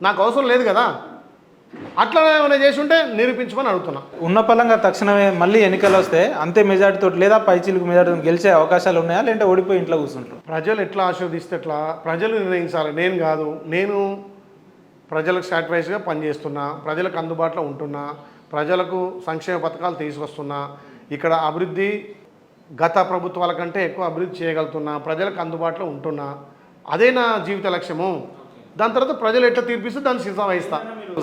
నాకు అవసరం లేదు కదా. అట్లా ఏమైనా చేసి ఉంటే నిరూపించమని అడుగుతున్నా. ఉన్న పలంగా తక్షణమే మళ్ళీ ఎన్నికలు వస్తే అంతే మెజార్టీతో లేదా పైచిలకు మెజార్టీ గెలిచే అవకాశాలు ఉన్నాయా, లేదంటే ఓడిపోయి ఇంట్లో కూర్చుంటారు? ప్రజలు ఎట్లా ఆశీర్వదిస్తే ఎట్లా ప్రజలు నిర్ణయించాలి, నేను కాదు. నేను ప్రజలకు సాటిస్ఫైస్గా పనిచేస్తున్నా, ప్రజలకు అందుబాటులో ఉంటున్నా, ప్రజలకు సంక్షేమ పథకాలు తీసుకొస్తున్నా, ఇక్కడ అభివృద్ధి గత ప్రభుత్వాల కంటే ఎక్కువ అభివృద్ధి చేయగలుగుతున్నా, ప్రజలకు అందుబాటులో ఉంటున్నా. అదే నా జీవిత లక్ష్యము. దాని తర్వాత ప్రజలు ఎట్లా తీర్పిస్తే దాన్ని సిద్ధం వహిస్తా.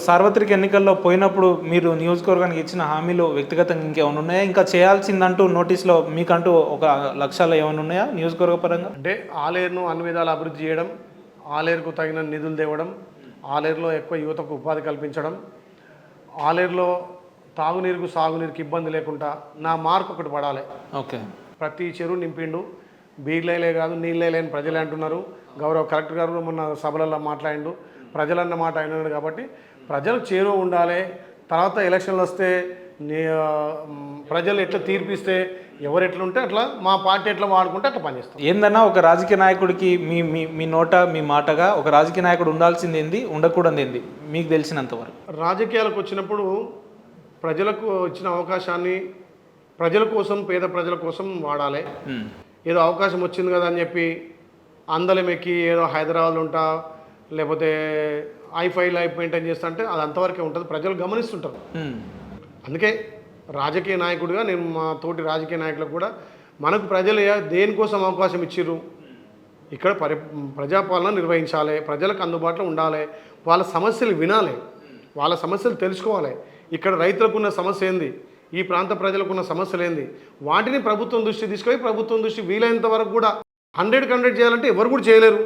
సార్వత్రిక ఎన్నికల్లో పోయినప్పుడు మీరు నియోజకవర్గానికి ఇచ్చిన హామీలు వ్యక్తిగతంగా ఇంకేమైనా ఉన్నాయా, ఇంకా చేయాల్సిందంటూ నోటీస్లో మీకంటూ ఒక లక్ష్యాలు ఏమైనా ఉన్నాయా నియోజకవర్గ పరంగా? అంటే ఆలేరును అన్ని విధాలు అభివృద్ధి చేయడం, ఆలేరుకు తగిన నిధులు తేవడం, ఆలేరులో ఎక్కువ యువతకు ఉపాధి కల్పించడం, ఆలేరులో తాగునీరుకు సాగునీరుకి ఇబ్బంది లేకుండా నా మార్కు ఒకటి పడాలి. ఓకే. ప్రతి చెరువు నింపిండు, బీర్లేలే కాదు నీళ్ళే లేని ప్రజలే అంటున్నారు. గౌరవ కలెక్టర్ గారు మొన్న సభలలో మాట్లాడిండు, ప్రజలన్న మాట అయినాడు. కాబట్టి ప్రజలకు చేరువ ఉండాలి. తర్వాత ఎలక్షన్లు వస్తే ప్రజలు ఎట్లా తీర్పిస్తే ఎవరు ఎట్లా ఉంటే అట్లా మా పార్టీ ఎట్లా వాడుకుంటే అట్లా పనిచేస్తాం. ఏందన్నా ఒక రాజకీయ నాయకుడికి మీ నోట మీ మాటగా ఒక రాజకీయ నాయకుడు ఉండాల్సింది ఏంది, ఉండకూడదు ఏంది మీకు తెలిసినంతవరకు? రాజకీయాలకు వచ్చినప్పుడు ప్రజలకు ఇచ్చిన అవకాశాన్ని ప్రజల కోసం, పేద ప్రజల కోసం వాడాలి. ఏదో అవకాశం వచ్చింది కదా అని చెప్పి అందలం ఎక్కి ఏదో హైదరాబాద్లో ఉంటా, లేకపోతే ఐఫై లైఫ్ మెయింటైన్ చేస్తా అంటే అది అంతవరకే ఉంటుంది. ప్రజలు గమనిస్తుంటారు. అందుకే రాజకీయ నాయకుడిగా నేను మా తోటి రాజకీయ నాయకులకు కూడా మనకు ప్రజలు దేనికోసం అవకాశం ఇచ్చిర్రు, ఇక్కడ ప్రజాపాలన నిర్వహించాలి, ప్రజలకు అందుబాటులో ఉండాలి, వాళ్ళ సమస్యలు వినాలి, వాళ్ళ సమస్యలు తెలుసుకోవాలి. ఇక్కడ రైతులకున్న సమస్య ఏంది, ఈ ప్రాంత ప్రజలకున్న సమస్యలు ఏంది, వాటిని ప్రభుత్వం దృష్టి తీసుకొని ప్రభుత్వం దృష్టి వీలైనంత వరకు కూడా 100% చేయాలంటే ఎవరు కూడా చేయలేరు.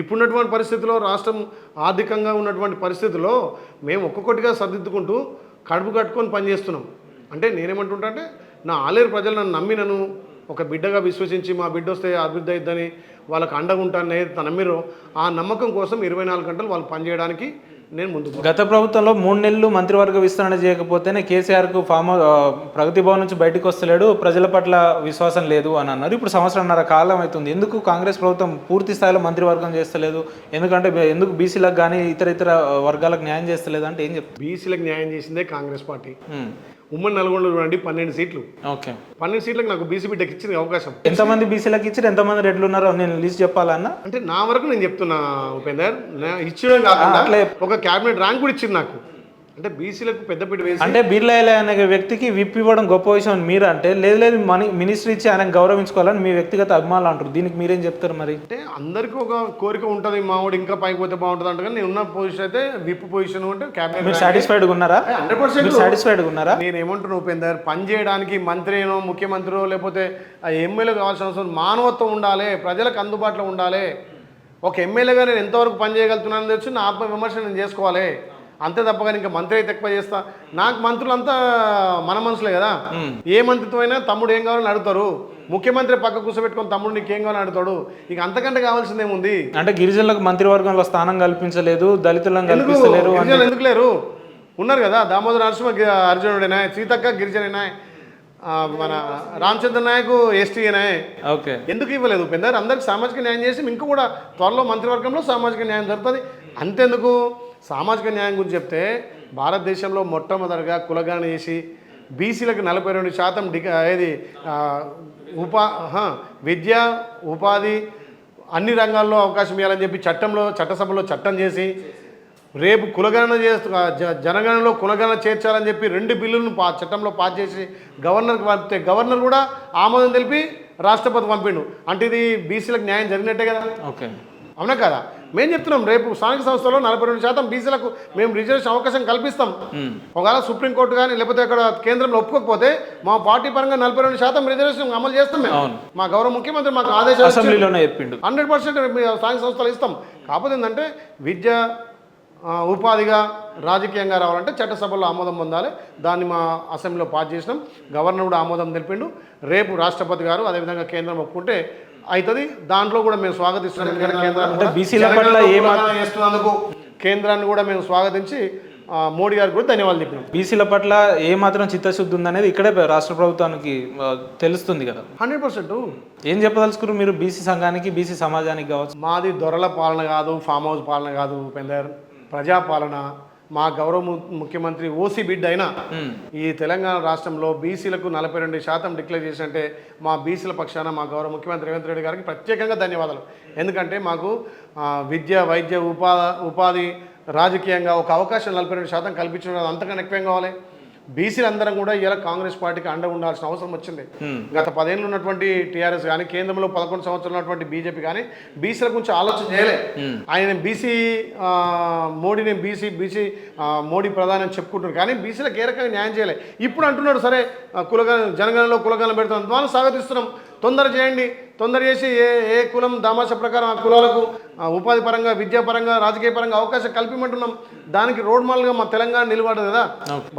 ఇప్పుడున్నటువంటి పరిస్థితుల్లో, రాష్ట్రం ఆర్థికంగా ఉన్నటువంటి పరిస్థితుల్లో మేము ఒక్కొక్కటిగా సర్దిద్దుకుంటూ కడుపు కట్టుకొని పనిచేస్తున్నాం. అంటే నేనేమంటుంటా అంటే నా ఆలేరు ప్రజలు నన్ను నమ్మి నన్ను ఒక బిడ్డగా విశ్వసించి మా బిడ్డ వస్తే అభివృద్ధి అయిద్దని వాళ్ళకి అండగా ఉంటానని ఏదైతే నమ్మిరో ఆ నమ్మకం కోసం 24 గంటలు వాళ్ళు పనిచేయడానికి నేను ముందుకు గత ప్రభుత్వంలో 3 నెలలు మంత్రివర్గ విస్తరణ చేయకపోతేనే కేసీఆర్కు ప్రగతి భవన్ నుంచి బయటకు వస్తలేడు, ప్రజల పట్ల విశ్వాసం లేదు అని అన్నారు. ఇప్పుడు సంవత్సరంన్నర కాలం అవుతుంది. ఎందుకు కాంగ్రెస్ ప్రభుత్వం పూర్తి స్థాయిలో మంత్రివర్గం చేస్తలేదు? ఎందుకు బీసీలకు కానీ ఇతర వర్గాలకు న్యాయం చేస్తలేదు అంటే ఏం చెప్తారు? బీసీలకు న్యాయం చేసిందే కాంగ్రెస్ పార్టీ. ఉమ్మడి నల్గొండలో చూడండి 12 సీట్లు. ఓకే, 12 సీట్లకు నాకు బీసీ బిడ్డకి ఇచ్చింది అవకాశం. ఎంతమంది బీసీలకు ఇచ్చారు, ఎంతమంది రెడ్లు ఉన్నారో నేను లిస్ట్ చెప్పాలన్నా? అంటే నా వరకు నేను చెప్తున్నా ఉపేందర్, ఇచ్చడం కాకుండా ఒక క్యాబినెట్ ర్యాంక్ కూడా ఇచ్చింది నాకు. అంటే బీసీలకు పెద్దపీట వేసి అంటే బిర్లా అనే వ్యక్తికి విప్ ఇవ్వడం గొప్ప విషయం మీరు అంటే, లేదు మినిస్ట్రీ ఇచ్చి ఆయన గౌరవించుకోవాలని మీ వ్యక్తిగత అభిమానులు అంటారు. దీనికి మీరేం చెప్తారు మరి? అంటే అందరికీ ఒక కోరిక ఉంటుంది, మావాడు ఇంకా పైకి పోతే బాగుంటుంది అంటే. కానీ నేను ఉన్న పొజిషన్ అయితే విప్ పొజిషన్ అంటే క్యాబినెట్. మీరు సాటిస్ఫైడ్ ఉన్నారా? 100% సాటిస్ఫైడ్ ఉన్నారా? నేను ఏమంటున్నా ఉపేందర్, పని చేయడానికి మంత్రినో ముఖ్యమంత్రి లేకపోతే ఆ ఎమ్మెల్యే కావాల్సిన అవసరం, మానవత్వం ఉండాలి, ప్రజలకు అందుబాటులో ఉండాలి. ఒక ఎమ్మెల్యేగా నేను ఎంతవరకు పని చేయగలుగుతున్నానని తెలిసి నా ఆత్మ విమర్శ నేను చేసుకోవాలి. అంతే తప్పగా ఇంకా మంత్రి అయితే ఎక్కువ చేస్తా. నాకు మంత్రులంతా మన మనుషులే కదా. ఏ మంత్రితో అయినా తమ్ముడు ఏం కావాలని అడుగుతారు. ముఖ్యమంత్రి పక్క కూర్చోబెట్టుకొని తమ్ముడు నీకు ఏం కావాలని అడుగుతాడు. ఇక అంతకంటే కావాల్సిందేముంది? అంటే గిరిజనులకు మంత్రివర్గంలో స్థానం కల్పించలేదు, దళితులను కల్పించలేరు. ఎందుకు లేరు? ఉన్నారు కదా, దామోదర నరసింహ అర్జునుడేనా, సీతక్క గిరిజనేనా, మన రామచంద్ర నాయకు ఎస్టీనా. ఓకే, ఎందుకు ఇవ్వలేదు ఉపేందర్? అందరికి సామాజిక న్యాయం చేసి ఇంకా కూడా త్వరలో మంత్రివర్గంలో సామాజిక న్యాయం జరుగుతుంది. అంతెందుకు, సామాజిక న్యాయం గురించి చెప్తే భారతదేశంలో మొట్టమొదటిగా కులగణన చేసి బీసీలకు 42% ఏది విద్య ఉపాధి అన్ని రంగాల్లో అవకాశం ఇవ్వాలని చెప్పి చట్టసభలో చట్టం చేసి రేపు కులగణన జనగణనలో కులగణన చేర్చాలని చెప్పి 2 బిల్లులను చట్టంలో పాస్ చేసి గవర్నర్కి పంపితే గవర్నర్ కూడా ఆమోదం తెలిపి రాష్ట్రపతి పంపిండు. అంటే ఇది బీసీలకు న్యాయం జరిగినట్టే కదా. ఓకే, అవునా కదా? మేము చెప్తున్నాం, రేపు స్థానిక సంస్థలో 42% బీసీలకు మేము రిజర్వేషన్ అవకాశం కల్పిస్తాం. ఒకవేళ సుప్రీంకోర్టు కానీ లేకపోతే అక్కడ కేంద్రంలో ఒప్పుకోకపోతే మా పార్టీ పరంగా 42% రిజర్వేషన్ అమలు చేస్తాం. మేము మా గౌరవ ముఖ్యమంత్రి మాకు ఆదేశాలు అసెంబ్లీలోనే చెప్పిండు 100% స్థానిక సంస్థలు ఇస్తాం. కాకపోతే ఏంటంటే విద్య ఉపాధిగా రాజకీయంగా రావాలంటే చట్టసభలో ఆమోదం పొందాలి. దాన్ని మా అసెంబ్లీలో పాస్ చేసినాం. గవర్నర్ కూడా ఆమోదం తెలిపిండు. రేపు రాష్ట్రపతి గారు అదేవిధంగా కేంద్రం ఒప్పుకుంటే అవుతుంది. దాంట్లో కూడా మేము స్వాగతిస్తున్నాం. చేస్తున్నందుకు కేంద్రాన్ని కూడా మేము స్వాగతించి మోడీ గారికి కూడా ధన్యవాదాలు చెప్పినాం. బీసీల పట్ల ఏ మాత్రం చిత్తశుద్ధి ఉందనేది ఇక్కడే రాష్ట్ర ప్రభుత్వానికి తెలుస్తుంది కదా. 100%. ఏం చెప్పదలుచుకున్నారు మీరు బీసీ సంఘానికి, బీసీ సమాజానికి కావచ్చు? మాది దొరల పాలన కాదు, ఫామ్ హౌస్ పాలన కాదు ఉపేందర్, ప్రజాపాలన. మా గౌరవ ముఖ్యమంత్రి ఓసీ బిడ్డ అయినా ఈ తెలంగాణ రాష్ట్రంలో బీసీలకు 42% డిక్లేర్ చేసినట్టే మా బీసీల పక్షాన మా గౌరవ ముఖ్యమంత్రి రేవంత్ రెడ్డి గారికి ప్రత్యేకంగా ధన్యవాదాలు. ఎందుకంటే మాకు విద్య వైద్య ఉపాధి రాజకీయంగా ఒక అవకాశం 42% కల్పించడం అంతకన్నా ఎక్కువేం కావాలి? బీసీలు అందరం కూడా ఇలా కాంగ్రెస్ పార్టీకి అండగా ఉండాల్సిన అవసరం వచ్చింది. గత 10 ఏళ్ళు ఉన్నటువంటి టీఆర్ఎస్ కానీ కేంద్రంలో 11 సంవత్సరాలు ఉన్నటువంటి బీజేపీ కానీ బీసీల గురించి ఆలోచన చేయలే. ఆయన మోడీ ప్రధాని అని చెప్పుకుంటున్నారు కానీ బీసీలకు ఏ రకంగా న్యాయం చేయలే. ఇప్పుడు అంటున్నాడు సరే జనగణనలో కులగణన పెడుతున్నాం, ద్వారా స్వాగతిస్తున్నాం. తొందర చేయండి, తొందర చేసి ఏ కులం దామాష ప్రకారం ఆ కులాలకు ఉపాధి పరంగా విద్యాపరంగా రాజకీయ పరంగా అవకాశం కల్పిమంటున్నాం. దానికి రోడ్ మోడల్గా మా తెలంగాణ నిలబడదు కదా.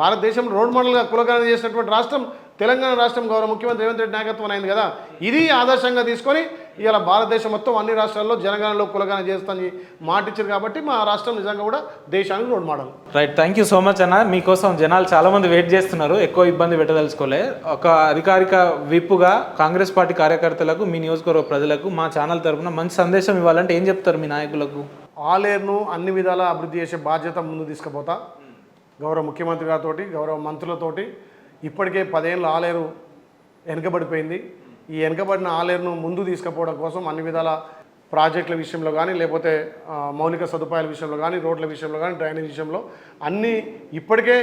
భారతదేశంలో రోడ్ మోడల్గా కులగణన చేసినటువంటి రాష్ట్రం తెలంగాణ రాష్ట్రం గౌరవ ముఖ్యమంత్రి రేవంత్ రెడ్డి నాయకత్వం అయింది కదా. ఇది ఆదర్శంగా తీసుకొని ఇవాళ భారతదేశం మొత్తం అన్ని రాష్ట్రాల్లో జనగణనలో కులగణన చేస్తానని మాటిచ్చారు కాబట్టి మా రాష్ట్రం నిజంగా కూడా దేశానికి road model. Right, thank you so much అన్న. మీకోసం జనాలు చాలామంది వెయిట్ చేస్తున్నారు, ఎక్కువ ఇబ్బంది పెట్టదలుచుకోలే. ఒక అధికారిక విప్పుగా కాంగ్రెస్ పార్టీ కార్యకర్తలకు, మీ నియోజకవర్గ ప్రజలకు మా ఛానల్ తరఫున మంచి సందేశం ఇవ్వాలంటే ఏం చెప్తారు మీ నాయకులకు? ఆలేరును అన్ని విధాలా అభివృద్ధి చేసే బాధ్యత ముందు తీసుకుపోతా. గౌరవ ముఖ్యమంత్రి గారితో, గౌరవ మంత్రులతోటి ఇప్పటికే 10 ఏళ్ళు ఆలేరు వెనుకబడిపోయింది. ఈ వెనుకబడిన ఆలేరును ముందు తీసుకుపోవడం కోసం అన్ని విధాల ప్రాజెక్టుల విషయంలో కానీ లేకపోతే మౌలిక సదుపాయాల విషయంలో కానీ రోడ్ల విషయంలో కానీ డ్రైనేజ్ విషయంలో అన్నీ ఇప్పటికే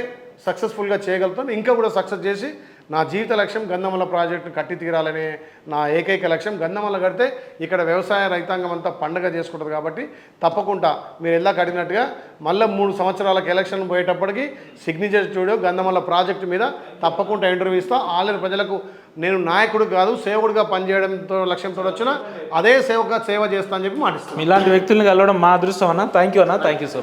సక్సెస్ఫుల్గా చేయగలుగుతాం. ఇంకా కూడా సక్సెస్ చేసి నా జీవిత లక్ష్యం గంధమల్ల ప్రాజెక్టును కట్టి తీరాలనే నా ఏకైక లక్ష్యం. గంధమల్ల కడితే ఇక్కడ వ్యవసాయ రైతాంగం అంతా పండగ చేసుకుంటుంది కాబట్టి తప్పకుండా మీరు ఎలా కడిగినట్టుగా మళ్ళీ 3 సంవత్సరాలకు ఎలక్షన్ పోయేటప్పటికి సిగ్నేచర్ స్టూడియో గంధమల్ల ప్రాజెక్టు మీద తప్పకుండా ఇంటర్వ్యూ ఇస్తా. ఆలేరు ప్రజలకు నేను నాయకుడు కాదు సేవకుడిగా పనిచేయడంతో లక్ష్యంతో వచ్చిన అదే సేవ చేస్తా అని చెప్పి మాటిస్తాను. ఇలాంటి వ్యక్తులను కలవడం మా అదృష్టం అన్న. థ్యాంక్ యూ అన్న, థ్యాంక్ యూ సో మచ్.